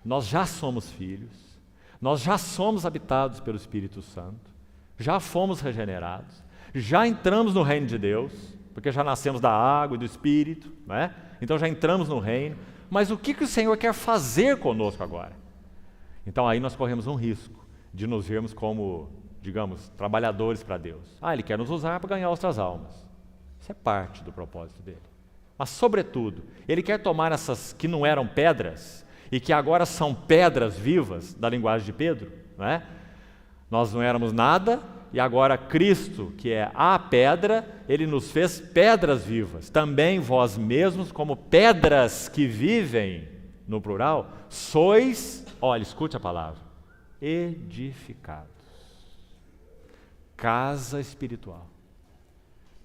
Nós já somos filhos, nós já somos habitados pelo Espírito Santo, já fomos regenerados, já entramos no reino de Deus, porque já nascemos da água e do Espírito, né? Então já entramos no reino. Mas o que o Senhor quer fazer conosco agora? Então aí nós corremos um risco de nos vermos como, digamos, trabalhadores para Deus. Ele quer nos usar para ganhar outras almas. Isso é parte do propósito dele. Mas, sobretudo, ele quer tomar essas que não eram pedras e que agora são pedras vivas, da linguagem de Pedro, não é? Nós não éramos nada e agora Cristo, que é a pedra, ele nos fez pedras vivas. Também vós mesmos, como pedras que vivem, no plural, sois, olha, escute a palavra, edificados. Casa espiritual.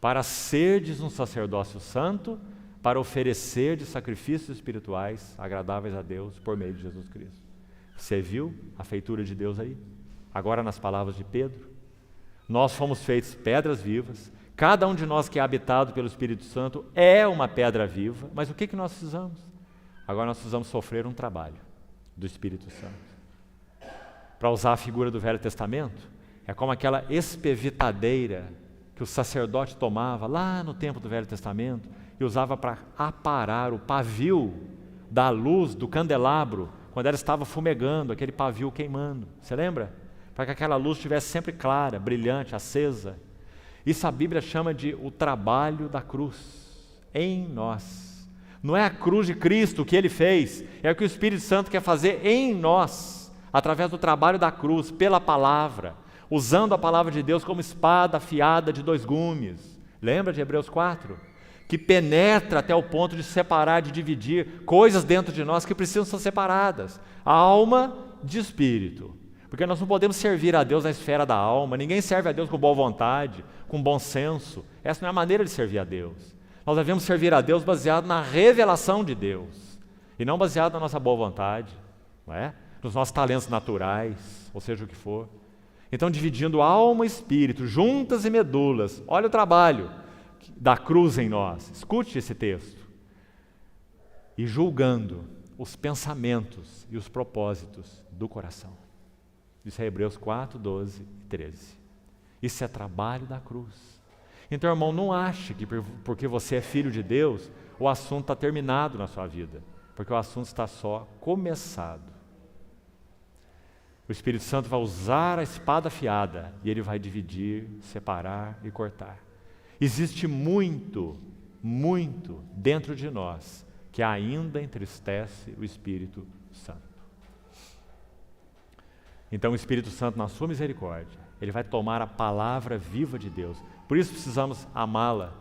Para serdes um sacerdócio santo, para oferecer de sacrifícios espirituais agradáveis a Deus por meio de Jesus Cristo. Você viu a feitura de Deus aí? Agora nas palavras de Pedro, nós fomos feitos pedras vivas, cada um de nós que é habitado pelo Espírito Santo é uma pedra viva, mas o que nós precisamos? Agora nós precisamos sofrer um trabalho do Espírito Santo. Para usar a figura do Velho Testamento, é como aquela espevitadeira que o sacerdote tomava lá no tempo do Velho Testamento e usava para aparar o pavio da luz do candelabro, quando ela estava fumegando, aquele pavio queimando. Você lembra? Para que aquela luz estivesse sempre clara, brilhante, acesa. Isso a Bíblia chama de o trabalho da cruz em nós. Não é a cruz de Cristo que ele fez, é o que o Espírito Santo quer fazer em nós, através do trabalho da cruz, pela palavra, usando a palavra de Deus como espada afiada de 2 gumes. Lembra de Hebreus 4? Que penetra até o ponto de separar, de dividir coisas dentro de nós que precisam ser separadas. Alma de espírito. Porque nós não podemos servir a Deus na esfera da alma. Ninguém serve a Deus com boa vontade, com bom senso. Essa não é a maneira de servir a Deus. Nós devemos servir a Deus baseado na revelação de Deus. E não baseado na nossa boa vontade, não é? Nos nossos talentos naturais, ou seja o que for. Então, dividindo alma e espírito, juntas e medulas. Olha o trabalho da cruz em nós. Escute esse texto. E julgando os pensamentos e os propósitos do coração. Isso é Hebreus 4, 12 e 13. Isso é trabalho da cruz. Então, irmão, não ache que porque você é filho de Deus, o assunto está terminado na sua vida. Porque o assunto está só começado. O Espírito Santo vai usar a espada afiada e ele vai dividir, separar e cortar. Existe muito, muito dentro de nós que ainda entristece o Espírito Santo. Então o Espírito Santo, na sua misericórdia, ele vai tomar a palavra viva de Deus. Por isso precisamos amá-la,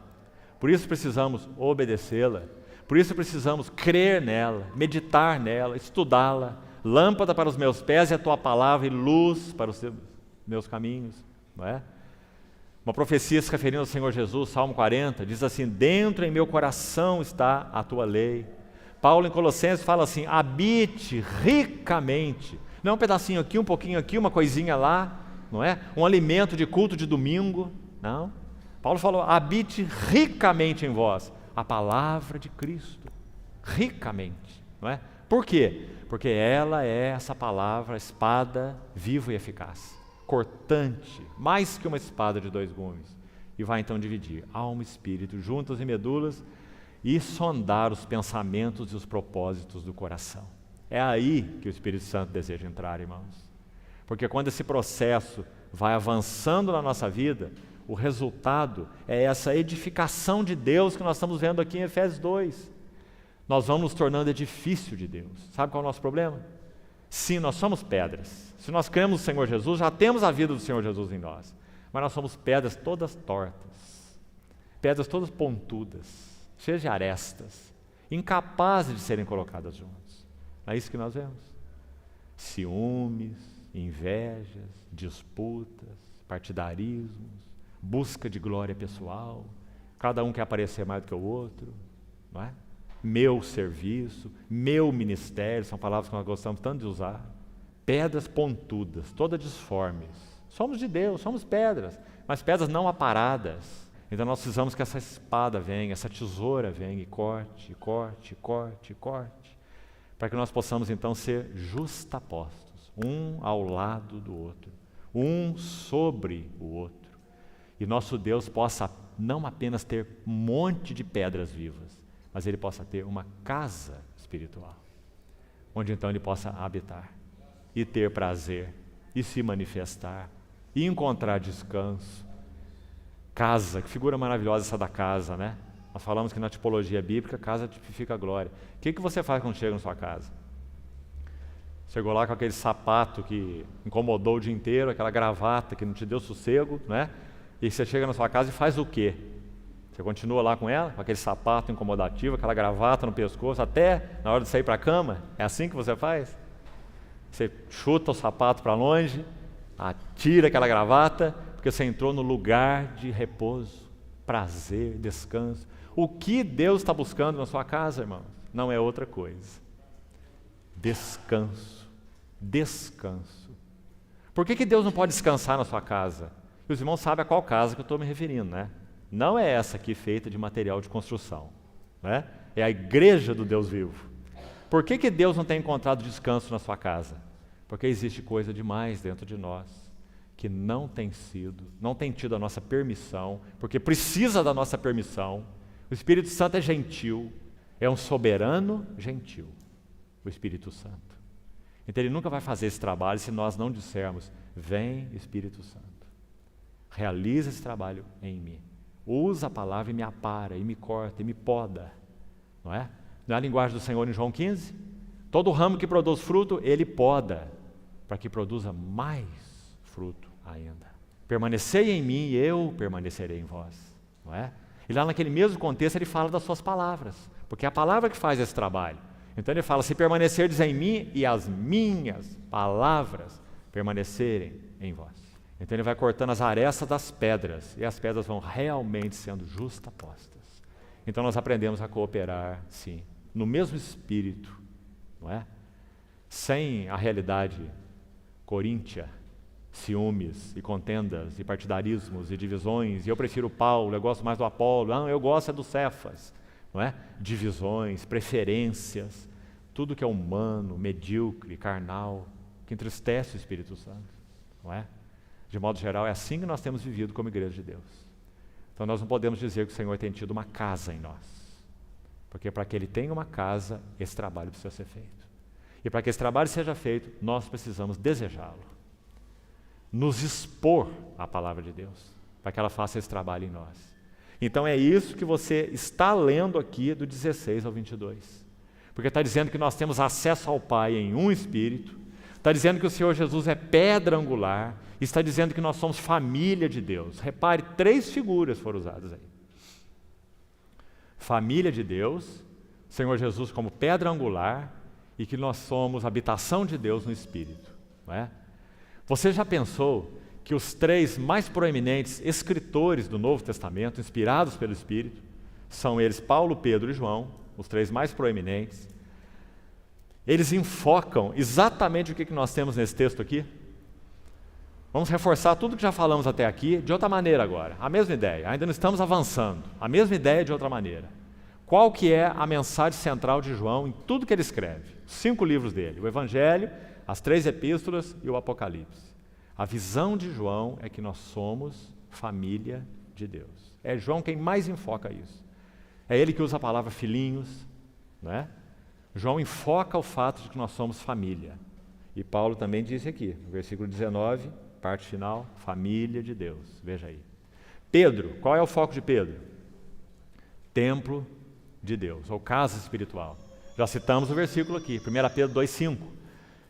por isso precisamos obedecê-la, por isso precisamos crer nela, meditar nela, estudá-la. Lâmpada para os meus pés é a tua palavra e luz para os meus caminhos, não é? Uma profecia se referindo ao Senhor Jesus, Salmo 40, diz assim: dentro em meu coração está a tua lei. Paulo em Colossenses fala assim: habite ricamente, não é um pedacinho aqui, um pouquinho aqui, uma coisinha lá, não é? Um alimento de culto de domingo, não. Paulo falou: habite ricamente em vós a palavra de Cristo, ricamente, não é? Por quê? Porque ela é essa palavra, espada viva e eficaz, cortante, mais que uma espada de 2 gumes, e vai então dividir alma e espírito, juntas e medulas, e sondar os pensamentos e os propósitos do coração. É aí que o Espírito Santo deseja entrar, irmãos. Porque quando esse processo vai avançando na nossa vida, o resultado é essa edificação de Deus que nós estamos vendo aqui em Efésios 2. Nós vamos nos tornando edifício de Deus. Sabe qual é o nosso problema? Sim, nós somos pedras. Se nós cremos no Senhor Jesus, já temos a vida do Senhor Jesus em nós. Mas nós somos pedras todas tortas, pedras todas pontudas, cheias de arestas, incapazes de serem colocadas juntas. É isso que nós vemos. Ciúmes, invejas, disputas, partidarismos, busca de glória pessoal, cada um quer aparecer mais do que o outro, não é? Meu serviço, meu ministério, são palavras que nós gostamos tanto de usar. Pedras pontudas, todas disformes. Somos de Deus, somos pedras, mas pedras não aparadas. Então nós precisamos que essa espada venha, essa tesoura venha e corte, corte, corte, corte, para que nós possamos então ser justapostos, um ao lado do outro, um sobre o outro. E nosso Deus possa não apenas ter um monte de pedras vivas, mas Ele possa ter uma casa espiritual, onde então Ele possa habitar, e ter prazer, e se manifestar, e encontrar descanso. Casa, que figura maravilhosa essa da casa, né? Nós falamos que na tipologia bíblica, casa tipifica a glória. O que você faz quando chega na sua casa? Chegou lá com aquele sapato que incomodou o dia inteiro, aquela gravata que não te deu sossego, né? E você chega na sua casa e faz o quê? Você continua lá com ela, com aquele sapato incomodativo, aquela gravata no pescoço, até na hora de sair para a cama? É assim que você faz? Você chuta o sapato para longe, atira aquela gravata, porque você entrou no lugar de repouso, prazer, descanso. O que Deus está buscando na sua casa, irmãos? Não é outra coisa. Descanso. Descanso. Por que Deus não pode descansar na sua casa? E os irmãos sabem a qual casa que eu estou me referindo, né? Não é essa aqui feita de material de construção, né? É a igreja do Deus vivo. Por que Deus não tem encontrado descanso na sua casa? Porque existe coisa demais dentro de nós que não tem tido a nossa permissão, porque precisa da nossa permissão. O Espírito Santo é gentil, é um soberano gentil, o Espírito Santo. Então Ele nunca vai fazer esse trabalho se nós não dissermos: vem Espírito Santo, realiza esse trabalho em mim, usa a palavra e me apara, e me corta, e me poda, não é? Não é a linguagem do Senhor em João 15? Todo ramo que produz fruto, Ele poda, para que produza mais fruto ainda. Permanecei em mim e eu permanecerei em vós, não é? E lá naquele mesmo contexto Ele fala das suas palavras, porque é a palavra que faz esse trabalho. Então Ele fala: se permanecerdes em mim e as minhas palavras permanecerem em vós. Então Ele vai cortando as arestas das pedras, e as pedras vão realmente sendo justapostas. Então nós aprendemos a cooperar, sim, no mesmo espírito, não é? Sem a realidade coríntia, ciúmes e contendas e partidarismos e divisões, e eu prefiro Paulo, eu gosto mais do Apolo, não, eu gosto é do Cefas, não é? Divisões, preferências, tudo que é humano, medíocre, carnal, que entristece o Espírito Santo, não é? De modo geral, é assim que nós temos vivido como igreja de Deus. Então nós não podemos dizer que o Senhor tem tido uma casa em nós, porque para que Ele tenha uma casa, esse trabalho precisa ser feito. E para que esse trabalho seja feito, nós precisamos desejá-lo, nos expor à palavra de Deus, para que ela faça esse trabalho em nós. Então é isso que você está lendo aqui do 16 ao 22, porque está dizendo que nós temos acesso ao Pai em um Espírito, está dizendo que o Senhor Jesus é pedra angular, está dizendo que nós somos família de Deus. Repare, 3 figuras foram usadas aí. Família de Deus, Senhor Jesus como pedra angular, e que nós somos habitação de Deus no Espírito, não é? Você já pensou que os 3 mais proeminentes escritores do Novo Testamento, inspirados pelo Espírito, são eles Paulo, Pedro e João, os 3 mais proeminentes? Eles enfocam exatamente o que nós temos nesse texto aqui. Vamos reforçar tudo que já falamos até aqui, de outra maneira agora. A mesma ideia, ainda não estamos avançando. A mesma ideia de outra maneira. Qual que é a mensagem central de João em tudo que ele escreve? 5 livros dele, o Evangelho, as 3 epístolas e o Apocalipse. A visão de João é que nós somos família de Deus. É João quem mais enfoca isso. É ele que usa a palavra filhinhos, não é? João enfoca o fato de que nós somos família. E Paulo também disse aqui, no versículo 19, parte final, família de Deus. Veja aí. Pedro, qual é o foco de Pedro? Templo de Deus, ou casa espiritual. Já citamos o versículo aqui, 1 Pedro 2,5.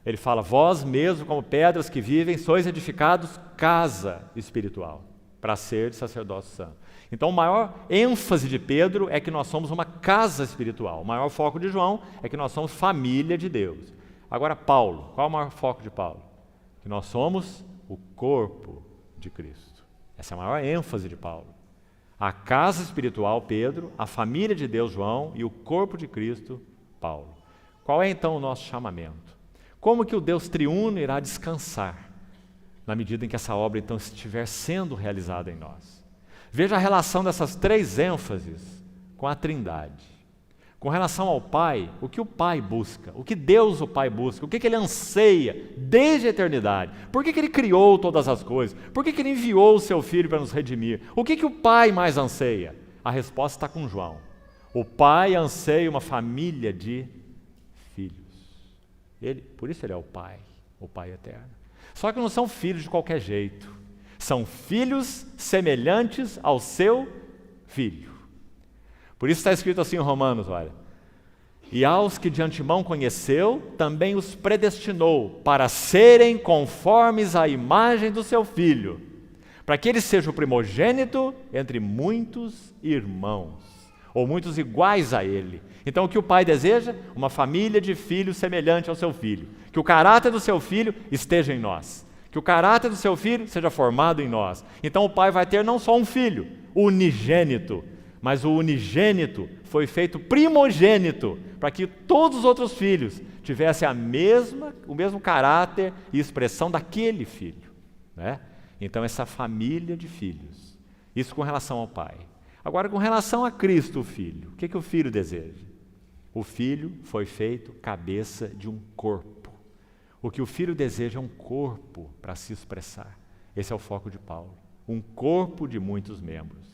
Ele fala: vós mesmo, como pedras que vivem, sois edificados casa espiritual, para ser de sacerdócio santo. Então, o maior ênfase de Pedro é que nós somos uma casa espiritual. O maior foco de João é que nós somos família de Deus. Agora, Paulo, qual é o maior foco de Paulo? Que nós somos o corpo de Cristo. Essa é a maior ênfase de Paulo. A casa espiritual, Pedro, a família de Deus, João, e o corpo de Cristo, Paulo. Qual é então o nosso chamamento? Como que o Deus triuno irá descansar na medida em que essa obra então estiver sendo realizada em nós? Veja a relação dessas três ênfases com a Trindade. Com relação ao Pai, o que o Pai busca, o que Deus o Pai busca, o que Ele anseia desde a eternidade. Por que Ele criou todas as coisas? Por que Ele enviou o Seu Filho para nos redimir? O que o Pai mais anseia? A resposta está com João. O Pai anseia uma família de filhos. Por isso Ele é o Pai eterno. Só que não são filhos de qualquer jeito. São filhos semelhantes ao Seu Filho. Por isso está escrito assim em Romanos, olha. E aos que de antemão conheceu, também os predestinou para serem conformes à imagem do seu Filho, para que ele seja o primogênito entre muitos irmãos, ou muitos iguais a ele. Então o que o Pai deseja? Uma família de filhos semelhante ao seu Filho. Que o caráter do seu Filho esteja em nós. Que o caráter do seu Filho seja formado em nós. Então o Pai vai ter não só um filho, unigênito, mas o unigênito foi feito primogênito, para que todos os outros filhos tivessem o mesmo caráter e expressão daquele filho, né? Então essa família de filhos, isso com relação ao Pai. Agora com relação a Cristo, o Filho, o que o Filho deseja? O Filho foi feito cabeça de um corpo. O que o Filho deseja é um corpo para se expressar. Esse é o foco de Paulo, um corpo de muitos membros.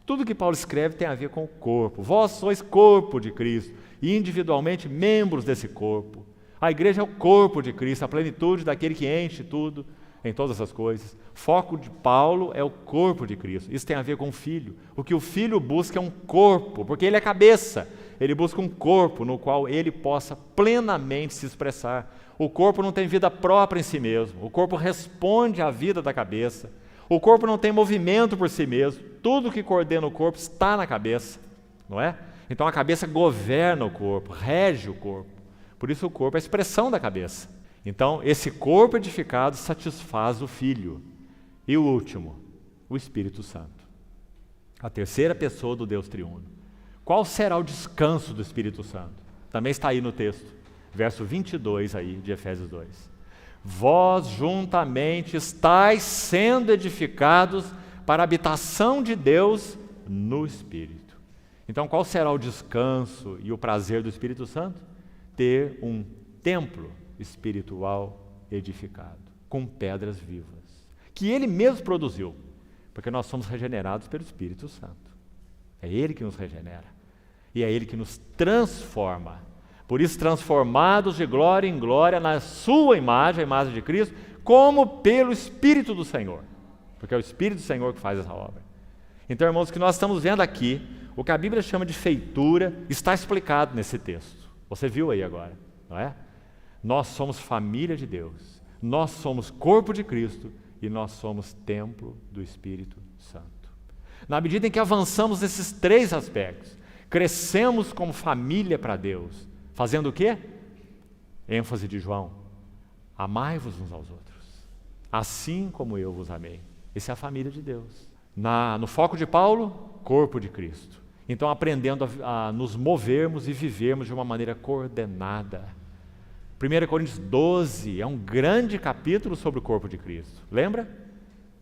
Tudo que Paulo escreve tem a ver com o corpo. Vós sois corpo de Cristo e individualmente membros desse corpo. A igreja é o corpo de Cristo, a plenitude daquele que enche tudo em todas as coisas. Foco de Paulo é o corpo de Cristo. Isso tem a ver com o Filho. O que o Filho busca é um corpo, porque ele é cabeça. Ele busca um corpo no qual ele possa plenamente se expressar. O corpo não tem vida própria em si mesmo. O corpo responde à vida da cabeça. O corpo não tem movimento por si mesmo. Tudo que coordena o corpo está na cabeça, não é? Então a cabeça governa o corpo, rege o corpo. Por isso o corpo é a expressão da cabeça. Então esse corpo edificado satisfaz o Filho. E o último, o Espírito Santo. A terceira pessoa do Deus triuno. Qual será o descanso do Espírito Santo? Também está aí no texto, verso 22 aí de Efésios 2. Vós juntamente estáis sendo edificados para a habitação de Deus no Espírito. Então qual será o descanso e o prazer do Espírito Santo? Ter um templo espiritual edificado, com pedras vivas, que Ele mesmo produziu, porque nós somos regenerados pelo Espírito Santo. É Ele que nos regenera e é Ele que nos transforma. Por isso, transformados de glória em glória na sua imagem, a imagem de Cristo, como pelo Espírito do Senhor. Porque é o Espírito do Senhor que faz essa obra. Então, irmãos, o que nós estamos vendo aqui, o que a Bíblia chama de feitura, está explicado nesse texto. Você viu aí agora, não é? Nós somos família de Deus, nós somos corpo de Cristo e nós somos templo do Espírito Santo. Na medida em que avançamos nesses três aspectos, crescemos como família para Deus, fazendo o quê? ênfase de João, amai-vos uns aos outros, assim como eu vos amei. Essa é a família de Deus. No foco de Paulo, corpo de Cristo. Então, aprendendo a nos movermos e vivermos de uma maneira coordenada. 1 Coríntios 12 é um grande capítulo sobre o corpo de Cristo. Lembra?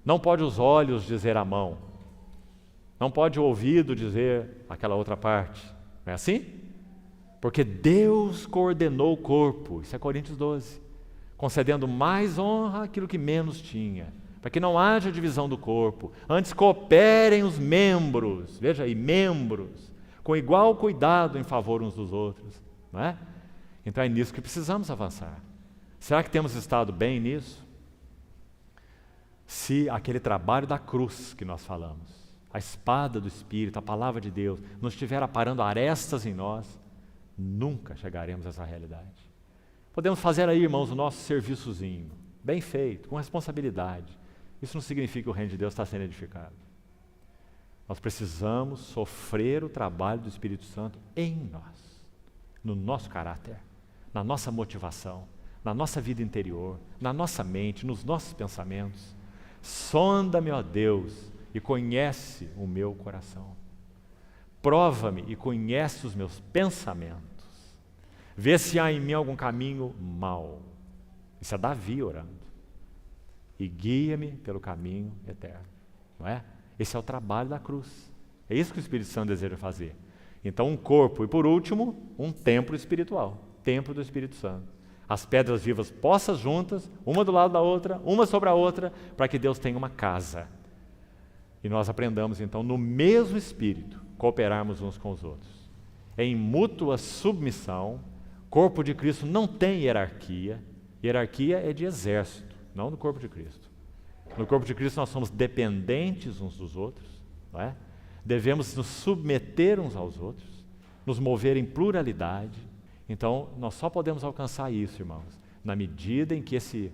Não pode os olhos dizer a mão. Não pode o ouvido dizer aquela outra parte. Não é assim? Porque Deus coordenou o corpo. Isso é Coríntios 12. Concedendo mais honra àquilo que menos tinha. Para que não haja divisão do corpo. Antes cooperem os membros. Veja aí, membros. Com igual cuidado em favor uns dos outros. Não é? Então é nisso que precisamos avançar. Será que temos estado bem nisso? Se aquele trabalho da cruz que nós falamos, a espada do Espírito, a palavra de Deus, não estiver aparando arestas em nós, nunca chegaremos a essa realidade. Podemos fazer aí, irmãos, o nosso serviçozinho, bem feito, com responsabilidade. Isso não significa que o reino de Deus está sendo edificado. Nós precisamos sofrer o trabalho do Espírito Santo em nós, no nosso caráter, na nossa motivação, na nossa vida interior, na nossa mente, nos nossos pensamentos. Sonda-me, ó Deus, e conhece o meu coração. Prova-me e conhece os meus pensamentos. Vê se há em mim algum caminho mau. Isso é Davi orando. E guia-me pelo caminho eterno. Não é? Esse é o trabalho da cruz. É isso que o Espírito Santo deseja fazer. Então, um corpo e, por último, um templo espiritual, templo do Espírito Santo. As pedras vivas postas juntas, uma do lado da outra, uma sobre a outra, para que Deus tenha uma casa. E nós aprendamos, então, no mesmo Espírito, cooperarmos uns com os outros. Em mútua submissão, corpo de Cristo não tem hierarquia. Hierarquia é de exército, não do corpo de Cristo. No corpo de Cristo nós somos dependentes uns dos outros, não é? Devemos nos submeter uns aos outros, nos mover em pluralidade. Então, nós só podemos alcançar isso, irmãos, na medida em que esse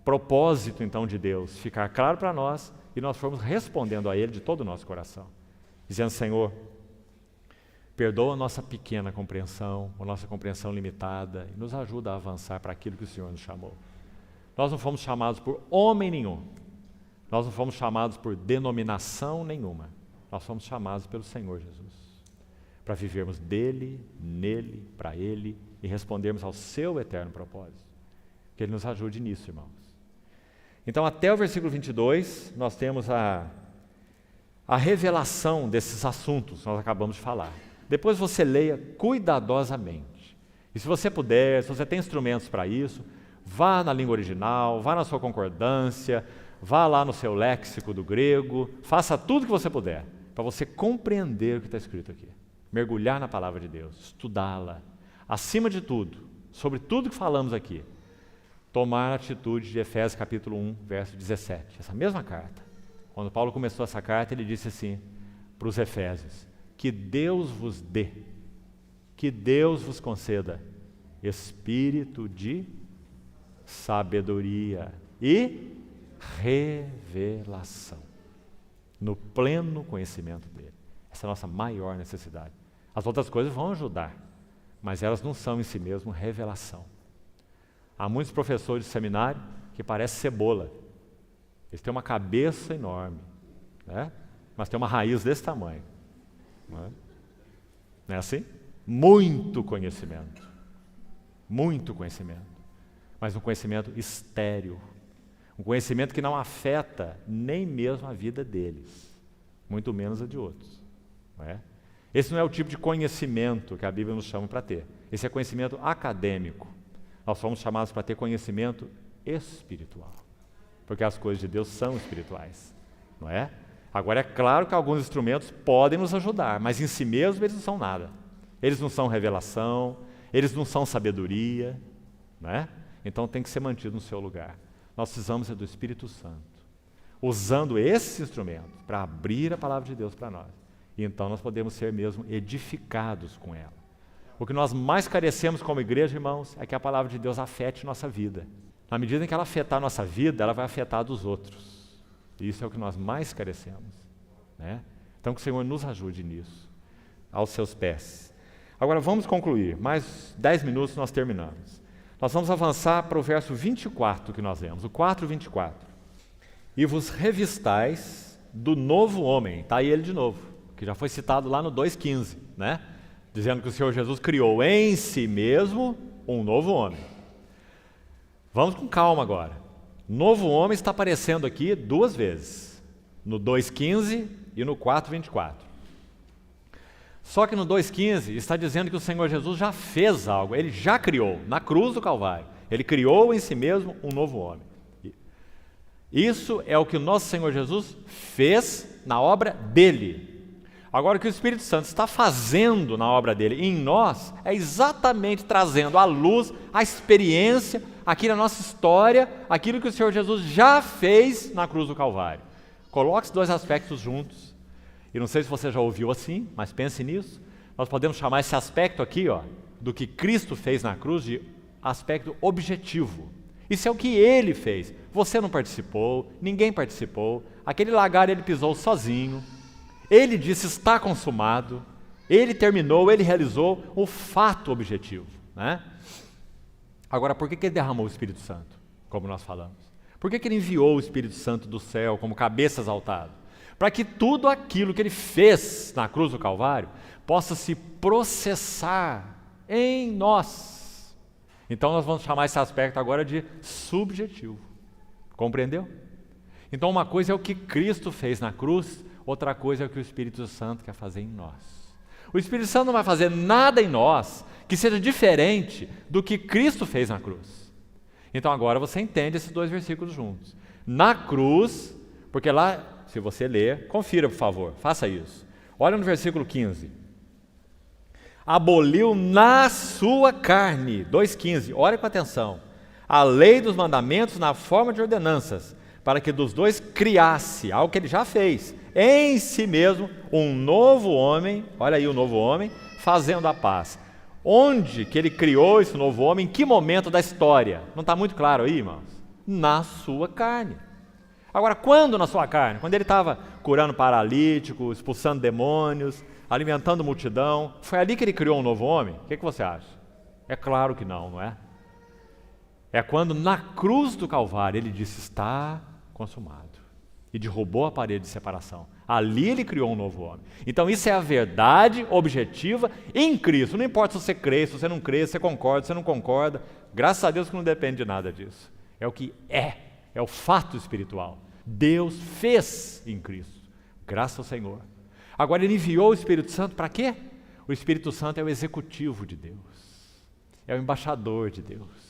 propósito, então, de Deus ficar claro para nós e nós formos respondendo a Ele de todo o nosso coração, dizendo: Senhor, perdoa a nossa pequena compreensão, a nossa compreensão limitada, e nos ajuda a avançar para aquilo que o Senhor nos chamou. Nós não fomos chamados por homem nenhum, nós não fomos chamados por denominação nenhuma, nós fomos chamados pelo Senhor Jesus, para vivermos dele, nele, para ele e respondermos ao seu eterno propósito. Que Ele nos ajude nisso, irmãos. Então, até o versículo 22, nós temos a revelação desses assuntos que nós acabamos de falar. Depois você leia cuidadosamente. E se você puder, se você tem instrumentos para isso, vá na língua original, vá na sua concordância, vá lá no seu léxico do grego, faça tudo que você puder, para você compreender o que está escrito aqui. Mergulhar na palavra de Deus, estudá-la. Acima de tudo, sobre tudo que falamos aqui, tomar a atitude de Efésios capítulo 1, verso 17. Essa mesma carta. Quando Paulo começou essa carta, ele disse assim para os Efésios: que Deus vos dê, que Deus vos conceda espírito de sabedoria e revelação, no pleno conhecimento dele. Essa é a nossa maior necessidade. As outras coisas vão ajudar, mas elas não são em si mesmo revelação. Há muitos professores de seminário que parecem cebola. Eles têm uma cabeça enorme, né? Mas tem uma raiz desse tamanho. Não é assim? Muito conhecimento, mas um conhecimento estéril, um conhecimento que não afeta nem mesmo a vida deles, muito menos a de outros. Não é? Esse não é o tipo de conhecimento que a Bíblia nos chama para ter. Esse é conhecimento acadêmico. Nós fomos chamados para ter conhecimento espiritual, porque as coisas de Deus são espirituais, não é? Agora, é claro que alguns instrumentos podem nos ajudar, mas em si mesmos eles não são nada. Eles não são revelação, eles não são sabedoria, né? Então tem que ser mantido no seu lugar. Nós precisamos do Espírito Santo, usando esse instrumento para abrir a palavra de Deus para nós. E então nós podemos ser mesmo edificados com ela. O que nós mais carecemos como igreja, irmãos, é que a palavra de Deus afete nossa vida. Na medida em que ela afetar a nossa vida, ela vai afetar a dos outros. E isso é o que nós mais carecemos, né? Então que o Senhor nos ajude nisso, aos seus pés. Agora vamos concluir, mais 10 minutos nós terminamos. Nós vamos avançar para o verso 24 que nós lemos, o 4:24. E vos revistais do novo homem, está aí ele de novo, que já foi citado lá no 2:15, né? Dizendo que o Senhor Jesus criou em si mesmo um novo homem. Vamos com calma agora. Novo homem está aparecendo aqui 2 vezes, no 2:15 e no 4:24. Só que no 2:15 está dizendo que o Senhor Jesus já fez algo, Ele já criou, na cruz do Calvário. Ele criou em si mesmo um novo homem. Isso é o que o nosso Senhor Jesus fez na obra dele. Agora, o que o Espírito Santo está fazendo na obra dele em nós é exatamente trazendo à luz a experiência, aqui na nossa história, aquilo que o Senhor Jesus já fez na cruz do Calvário. Coloque os 2 aspectos juntos. E não sei se você já ouviu assim, mas pense nisso. Nós podemos chamar esse aspecto aqui, ó, do que Cristo fez na cruz, de aspecto objetivo. Isso é o que Ele fez. Você não participou, ninguém participou. Aquele lagar Ele pisou sozinho. Ele disse: está consumado. Ele terminou, Ele realizou o fato objetivo, né? Agora, por que Ele derramou o Espírito Santo, como nós falamos? Por que Ele enviou o Espírito Santo do céu como cabeça exaltada? Para que tudo aquilo que Ele fez na cruz do Calvário possa se processar em nós. Então nós vamos chamar esse aspecto agora de subjetivo. Compreendeu? Então uma coisa é o que Cristo fez na cruz, outra coisa é o que o Espírito Santo quer fazer em nós. O Espírito Santo não vai fazer nada em nós que seja diferente do que Cristo fez na cruz. Então agora você entende esses dois versículos juntos. Na cruz, porque lá, se você ler, confira por favor, faça isso. Olha no versículo 15. Aboliu na sua carne, 2,15, olha com atenção, a lei dos mandamentos na forma de ordenanças, para que dos dois criasse, algo que ele já fez, em si mesmo, um novo homem, olha aí o novo homem, fazendo a paz. Onde que ele criou esse novo homem, em que momento da história? Não está muito claro aí, irmãos? Na sua carne. Agora, quando na sua carne? Quando ele estava curando paralítico, expulsando demônios, alimentando multidão, foi ali que ele criou um novo homem? O que você acha? É claro que não, não é? É quando na cruz do Calvário ele disse, está consumado. E derrubou a parede de separação. Ali ele criou um novo homem. Então isso é a verdade objetiva em Cristo. Não importa se você crê, se você não crê, se você concorda, se você não concorda. Graças a Deus que não depende de nada disso. É o que é o fato espiritual. Deus fez em Cristo. Graças ao Senhor. Agora ele enviou o Espírito Santo para quê? O Espírito Santo é o executivo de Deus. É o embaixador de Deus.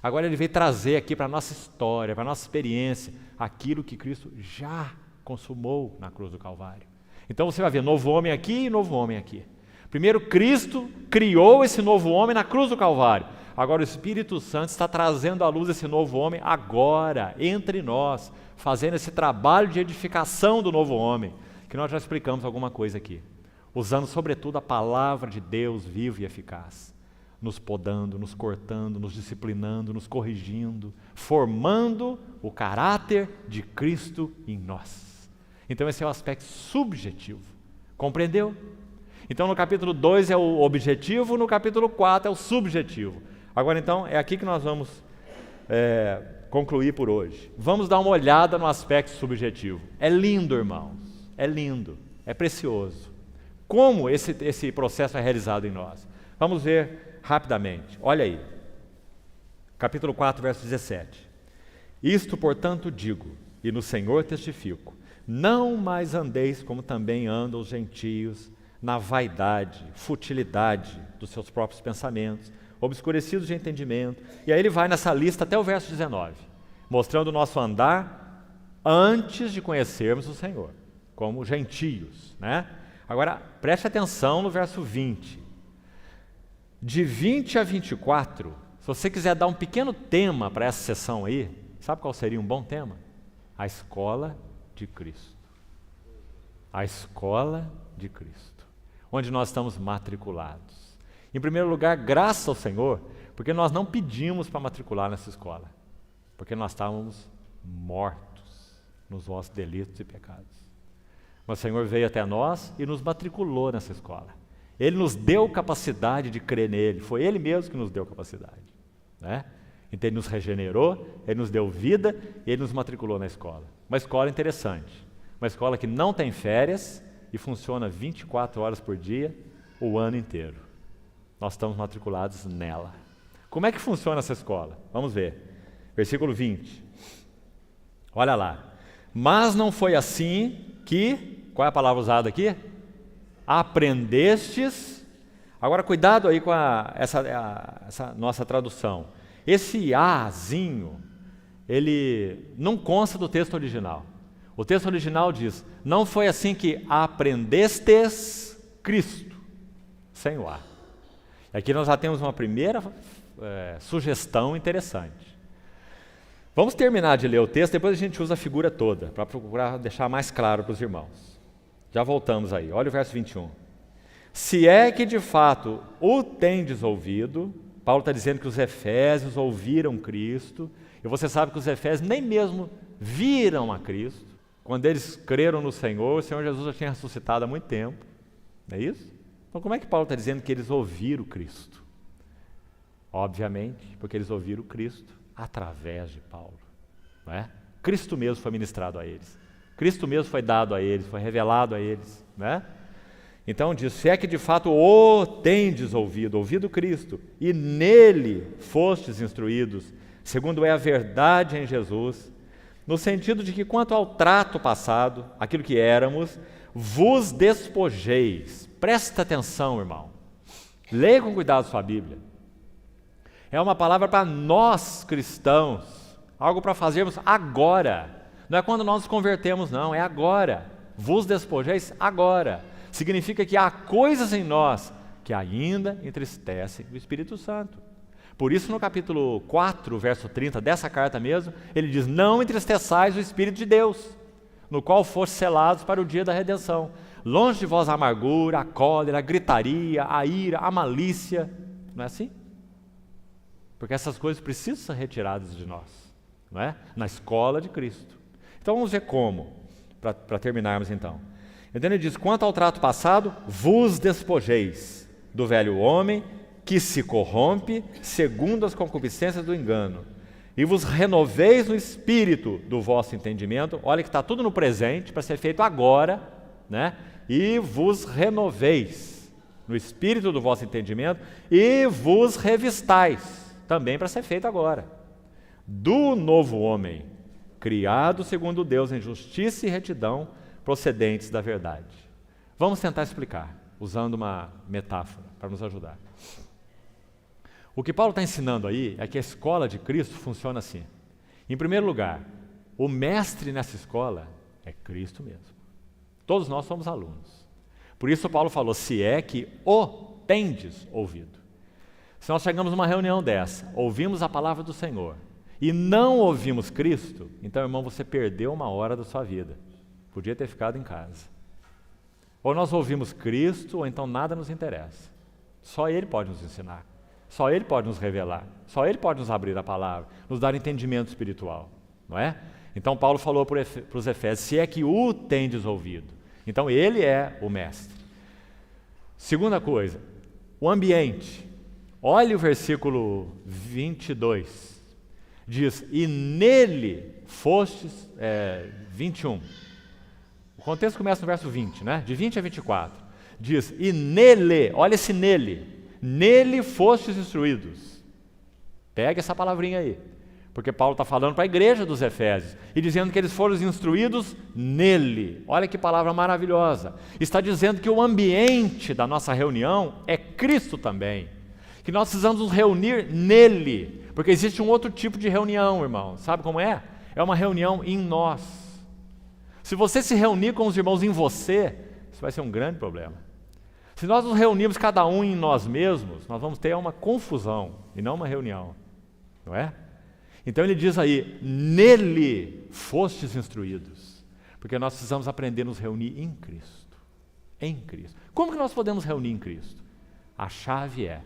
Agora ele veio trazer aqui para a nossa história, para a nossa experiência, aquilo que Cristo já consumou na cruz do Calvário. Então você vai ver novo homem aqui e novo homem aqui. Primeiro Cristo criou esse novo homem na cruz do Calvário. Agora o Espírito Santo está trazendo à luz esse novo homem agora, entre nós, fazendo esse trabalho de edificação do novo homem, que nós já explicamos alguma coisa aqui, usando sobretudo a palavra de Deus vivo e eficaz. Nos podando, nos cortando, nos disciplinando, nos corrigindo, formando o caráter de Cristo em nós. Então esse é o aspecto subjetivo. Compreendeu? Então no capítulo 2 é o objetivo, no capítulo 4 é o subjetivo. Agora então é aqui que nós vamos concluir por hoje. Vamos dar uma olhada no aspecto subjetivo. É lindo, irmãos, é lindo, é precioso. Como esse processo é realizado em nós? Vamos ver rapidamente, olha aí, capítulo 4, verso 17. Isto, portanto, digo, e no Senhor testifico, não mais andeis como também andam os gentios, na vaidade, futilidade dos seus próprios pensamentos, obscurecidos de entendimento. E aí ele vai nessa lista até o verso 19, mostrando o nosso andar antes de conhecermos o Senhor, como gentios, né? Agora, preste atenção no verso 20. De 20 a 24, se você quiser dar um pequeno tema para essa sessão aí, sabe qual seria um bom tema? A escola de Cristo. A escola de Cristo, onde nós estamos matriculados. Em primeiro lugar, graças ao Senhor, porque nós não pedimos para matricular nessa escola, porque nós estávamos mortos nos vossos delitos e pecados. Mas o Senhor veio até nós e nos matriculou nessa escola. Ele nos deu capacidade de crer nele, foi Ele mesmo que nos deu capacidade, né? Então Ele nos regenerou, Ele nos deu vida e Ele nos matriculou na escola. Uma escola interessante, uma escola que não tem férias e funciona 24 horas por dia, o ano inteiro. Nós estamos matriculados nela. Como é que funciona essa escola? Vamos ver, versículo 20, olha lá. Mas não foi assim que, qual é a palavra usada aqui? Aprendestes. Agora cuidado aí com essa nossa tradução. Esse azinho, ele não consta do texto original. O texto original diz, não foi assim que aprendestes Cristo, sem o a. Aqui nós já temos uma primeira sugestão interessante. Vamos terminar de ler o texto, depois a gente usa a figura toda, para procurar deixar mais claro para os irmãos. Já voltamos aí, olha o verso 21. Se é que de fato o tendes ouvido, Paulo está dizendo que os efésios ouviram Cristo, e você sabe que os efésios nem mesmo viram a Cristo. Quando eles creram no Senhor, o Senhor Jesus já tinha ressuscitado há muito tempo, não é isso? Então como é que Paulo está dizendo que eles ouviram Cristo? Obviamente, porque eles ouviram Cristo através de Paulo, não é? Cristo mesmo foi ministrado a eles. Cristo mesmo foi dado a eles, foi revelado a eles, né? Então diz, se é que de fato o tendes ouvido Cristo, e nele fostes instruídos, segundo é a verdade em Jesus, no sentido de que quanto ao trato passado, aquilo que éramos, vos despojeis. Presta atenção, irmão. Leia com cuidado sua Bíblia. É uma palavra para nós cristãos, algo para fazermos agora. Não é quando nós nos convertemos, não, é agora. Vos despojeis agora. Significa que há coisas em nós que ainda entristecem o Espírito Santo. Por isso, no capítulo 4, verso 30 dessa carta mesmo, ele diz: não entristeçais o Espírito de Deus, no qual foste selados para o dia da redenção. Longe de vós a amargura, a cólera, a gritaria, a ira, a malícia. Não é assim? Porque essas coisas precisam ser retiradas de nós, não é? Na escola de Cristo. Então vamos ver como, para terminarmos então. Então ele diz: quanto ao trato passado, vos despojeis do velho homem que se corrompe segundo as concupiscências do engano, e vos renoveis no espírito do vosso entendimento. Olha que está tudo no presente, para ser feito agora, né? E vos renoveis no espírito do vosso entendimento, e vos revistais, também para ser feito agora, do novo homem, criado segundo Deus em justiça e retidão, procedentes da verdade. Vamos tentar explicar, usando uma metáfora para nos ajudar. O que Paulo está ensinando aí é que a escola de Cristo funciona assim. Em primeiro lugar, o mestre nessa escola é Cristo mesmo. Todos nós somos alunos. Por isso Paulo falou: se é que o tendes ouvido. Se nós chegamos numa reunião dessa, ouvimos a palavra do Senhor e não ouvimos Cristo, então, irmão, você perdeu uma hora da sua vida. Podia ter ficado em casa. Ou nós ouvimos Cristo, ou então nada nos interessa. Só Ele pode nos ensinar. Só Ele pode nos revelar. Só Ele pode nos abrir a palavra, nos dar entendimento espiritual. Não é? Então Paulo falou para os Efésios: se é que o tendes ouvido. Então Ele é o mestre. Segunda coisa, o ambiente. Olhe o versículo 22. Diz: e nele fostes, 21. O contexto começa no verso 20, né? De 20 a 24. Diz: e nele, olha esse nele fostes instruídos. Pega essa palavrinha aí, porque Paulo está falando para a igreja dos Efésios e dizendo que eles foram instruídos nele. Olha que palavra maravilhosa. Está dizendo que o ambiente da nossa reunião é Cristo também, que nós precisamos nos reunir nele, porque existe um outro tipo de reunião, irmão. Sabe como é? É uma reunião em nós. Se você se reunir com os irmãos em você, isso vai ser um grande problema. Se nós nos reunirmos cada um em nós mesmos, nós vamos ter uma confusão e não uma reunião, não é? Então ele diz aí: nele fostes instruídos, porque nós precisamos aprender a nos reunir em Cristo. Em Cristo. Como que nós podemos reunir em Cristo? A chave é: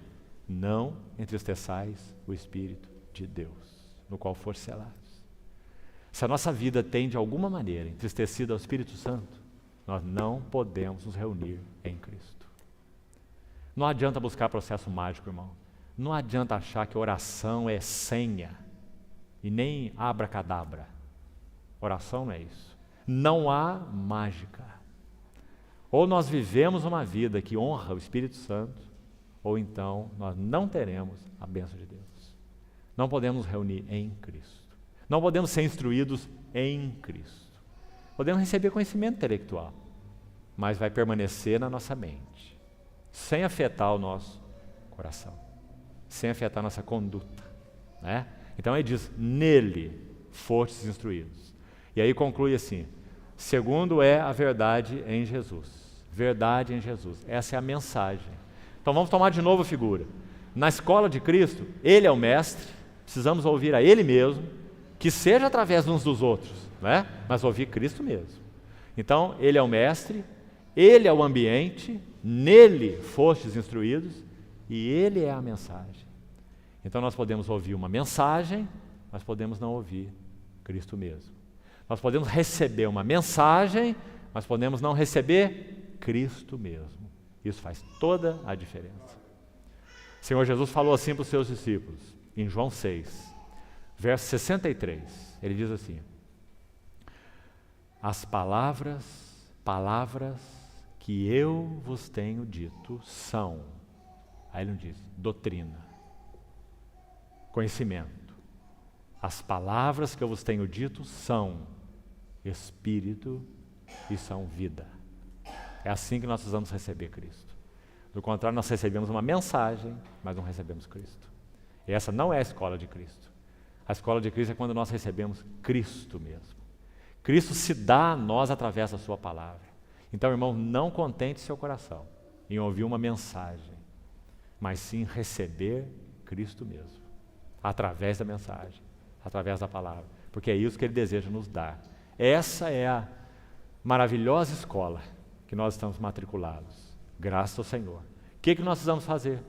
não entristeçais o Espírito de Deus, no qual for selados. Se a nossa vida tem de alguma maneira entristecido ao Espírito Santo, nós não podemos nos reunir em Cristo. Não adianta buscar processo mágico, irmão. Não adianta achar que oração é senha e nem abracadabra. Oração não é isso. Não há mágica. Ou nós vivemos uma vida que honra o Espírito Santo, ou então nós não teremos a bênção de Deus. Não podemos nos reunir em Cristo. Não podemos ser instruídos em Cristo. Podemos receber conhecimento intelectual, mas vai permanecer na nossa mente, sem afetar o nosso coração, sem afetar a nossa conduta, né? Então ele diz: nele fostes instruídos. E aí conclui assim: segundo é a verdade em Jesus. Verdade em Jesus. Essa é a mensagem. Então vamos tomar de novo a figura. Na escola de Cristo, Ele é o mestre, precisamos ouvir a Ele mesmo, que seja através uns dos outros, né? Mas ouvir Cristo mesmo. Então, Ele é o mestre, Ele é o ambiente, nele fostes instruídos, e Ele é a mensagem. Então nós podemos ouvir uma mensagem, mas podemos não ouvir Cristo mesmo. Nós podemos receber uma mensagem, mas podemos não receber Cristo mesmo. Isso faz toda a diferença. O Senhor Jesus falou assim para os seus discípulos, em João 6, verso 63, ele diz assim: as palavras que eu vos tenho dito são, aí ele não diz, doutrina, conhecimento, As palavras que eu vos tenho dito são Espírito e são vida. É assim que nós precisamos receber Cristo. Do contrário, nós recebemos uma mensagem, mas não recebemos Cristo. E essa não é a escola de Cristo. A escola de Cristo é quando nós recebemos Cristo mesmo. Cristo se dá a nós através da sua palavra. Então, irmão, não contente seu coração em ouvir uma mensagem, mas sim receber Cristo mesmo, através da mensagem, através da palavra, porque é isso que Ele deseja nos dar. Essa é a maravilhosa escola que nós estamos matriculados, graças ao Senhor. O que nós precisamos fazer?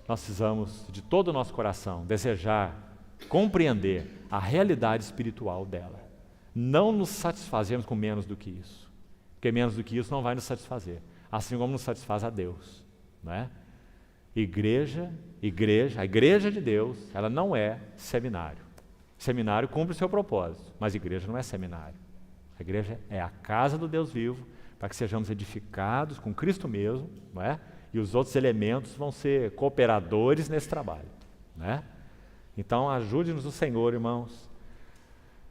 Nós precisamos, de todo o nosso coração, desejar, compreender a realidade espiritual dela. Não nos satisfazermos com menos do que isso, porque menos do que isso não vai nos satisfazer, assim como nos satisfaz a Deus, não é? A igreja de Deus, ela não é seminário. Seminário cumpre o seu propósito, mas igreja não é seminário. A igreja é a casa do Deus vivo, para que sejamos edificados com Cristo mesmo, não é? E os outros elementos vão ser cooperadores nesse trabalho, né? Então ajude-nos o Senhor, irmãos,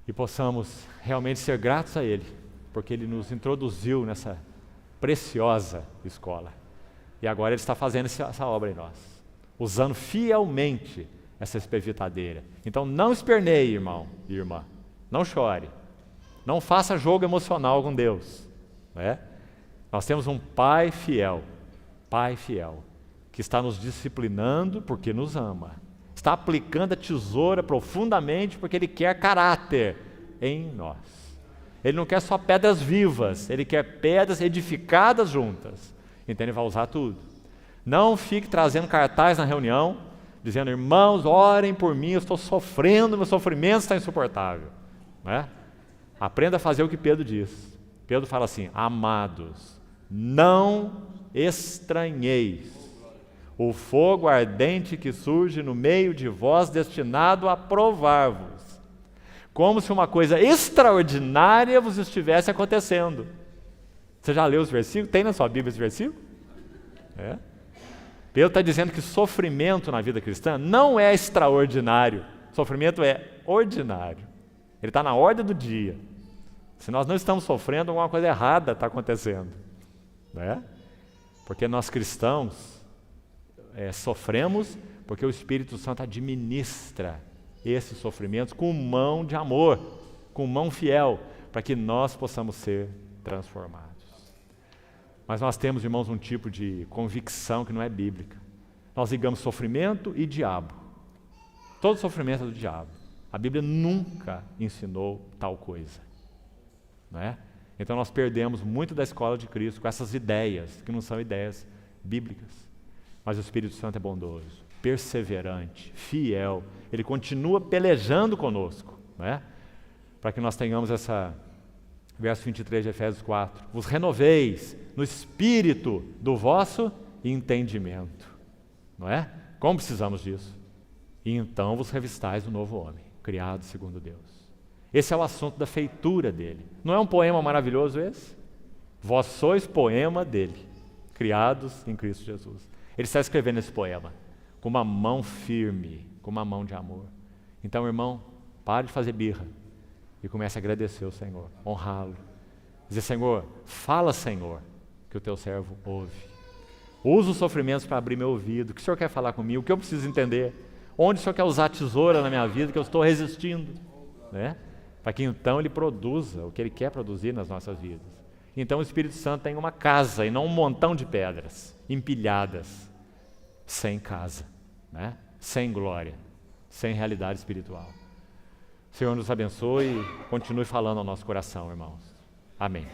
e possamos realmente ser gratos a Ele, porque Ele nos introduziu nessa preciosa escola. E agora Ele está fazendo essa obra em nós, usando fielmente essa espevitadeira. Então não esperneie, irmão e irmã, não chore, não faça jogo emocional com Deus, né? Nós temos um Pai fiel, que está nos disciplinando porque nos ama, está aplicando a tesoura profundamente porque Ele quer caráter em nós. Ele não quer só pedras vivas, Ele quer pedras edificadas juntas. Então Ele vai usar tudo. Não fique trazendo cartaz na reunião, dizendo, irmãos, orem por mim, eu estou sofrendo, meu sofrimento está insuportável, né? Aprenda a fazer o que Pedro diz. Pedro fala assim, amados, não estranheis o fogo ardente que surge no meio de vós, destinado a provar-vos, como se uma coisa extraordinária vos estivesse acontecendo. Você já leu os versículos? Tem na sua Bíblia esse versículo? É. Pedro está dizendo que sofrimento na vida cristã não é extraordinário, sofrimento é ordinário. Ele está na ordem do dia. Se nós não estamos sofrendo, alguma coisa errada está acontecendo, né? Porque nós cristãos sofremos porque o Espírito Santo administra esses sofrimentos com mão de amor, com mão fiel, para que nós possamos ser transformados. Mas nós temos, irmãos, um tipo de convicção que não é bíblica. Nós ligamos sofrimento e diabo. Todo sofrimento é do diabo. A Bíblia nunca ensinou tal coisa, não é? Então nós perdemos muito da escola de Cristo com essas ideias, que não são ideias bíblicas. Mas o Espírito Santo é bondoso, perseverante, fiel. Ele continua pelejando conosco, não é? Para que nós tenhamos essa... Verso 23 de Efésios 4, vos renoveis no espírito do vosso entendimento, não é? Como precisamos disso? E então vos revistais do novo homem, criado segundo Deus. Esse é o assunto da feitura dele. Não é um poema maravilhoso esse? Vós sois poema dele, criados em Cristo Jesus. Ele está escrevendo esse poema com uma mão firme, com uma mão de amor. Então, irmão, pare de fazer birra e comece a agradecer ao Senhor, honrá-lo. Dizer, Senhor, fala, Senhor, que o teu servo ouve. Usa os sofrimentos para abrir meu ouvido. O que o Senhor quer falar comigo? O que eu preciso entender? Onde o Senhor quer usar a tesoura na minha vida que eu estou resistindo, né? Para que então Ele produza o que Ele quer produzir nas nossas vidas. Então o Espírito Santo tem uma casa e não um montão de pedras empilhadas, sem casa, né? Sem glória, sem realidade espiritual. O Senhor nos abençoe e continue falando ao nosso coração, irmãos. Amém.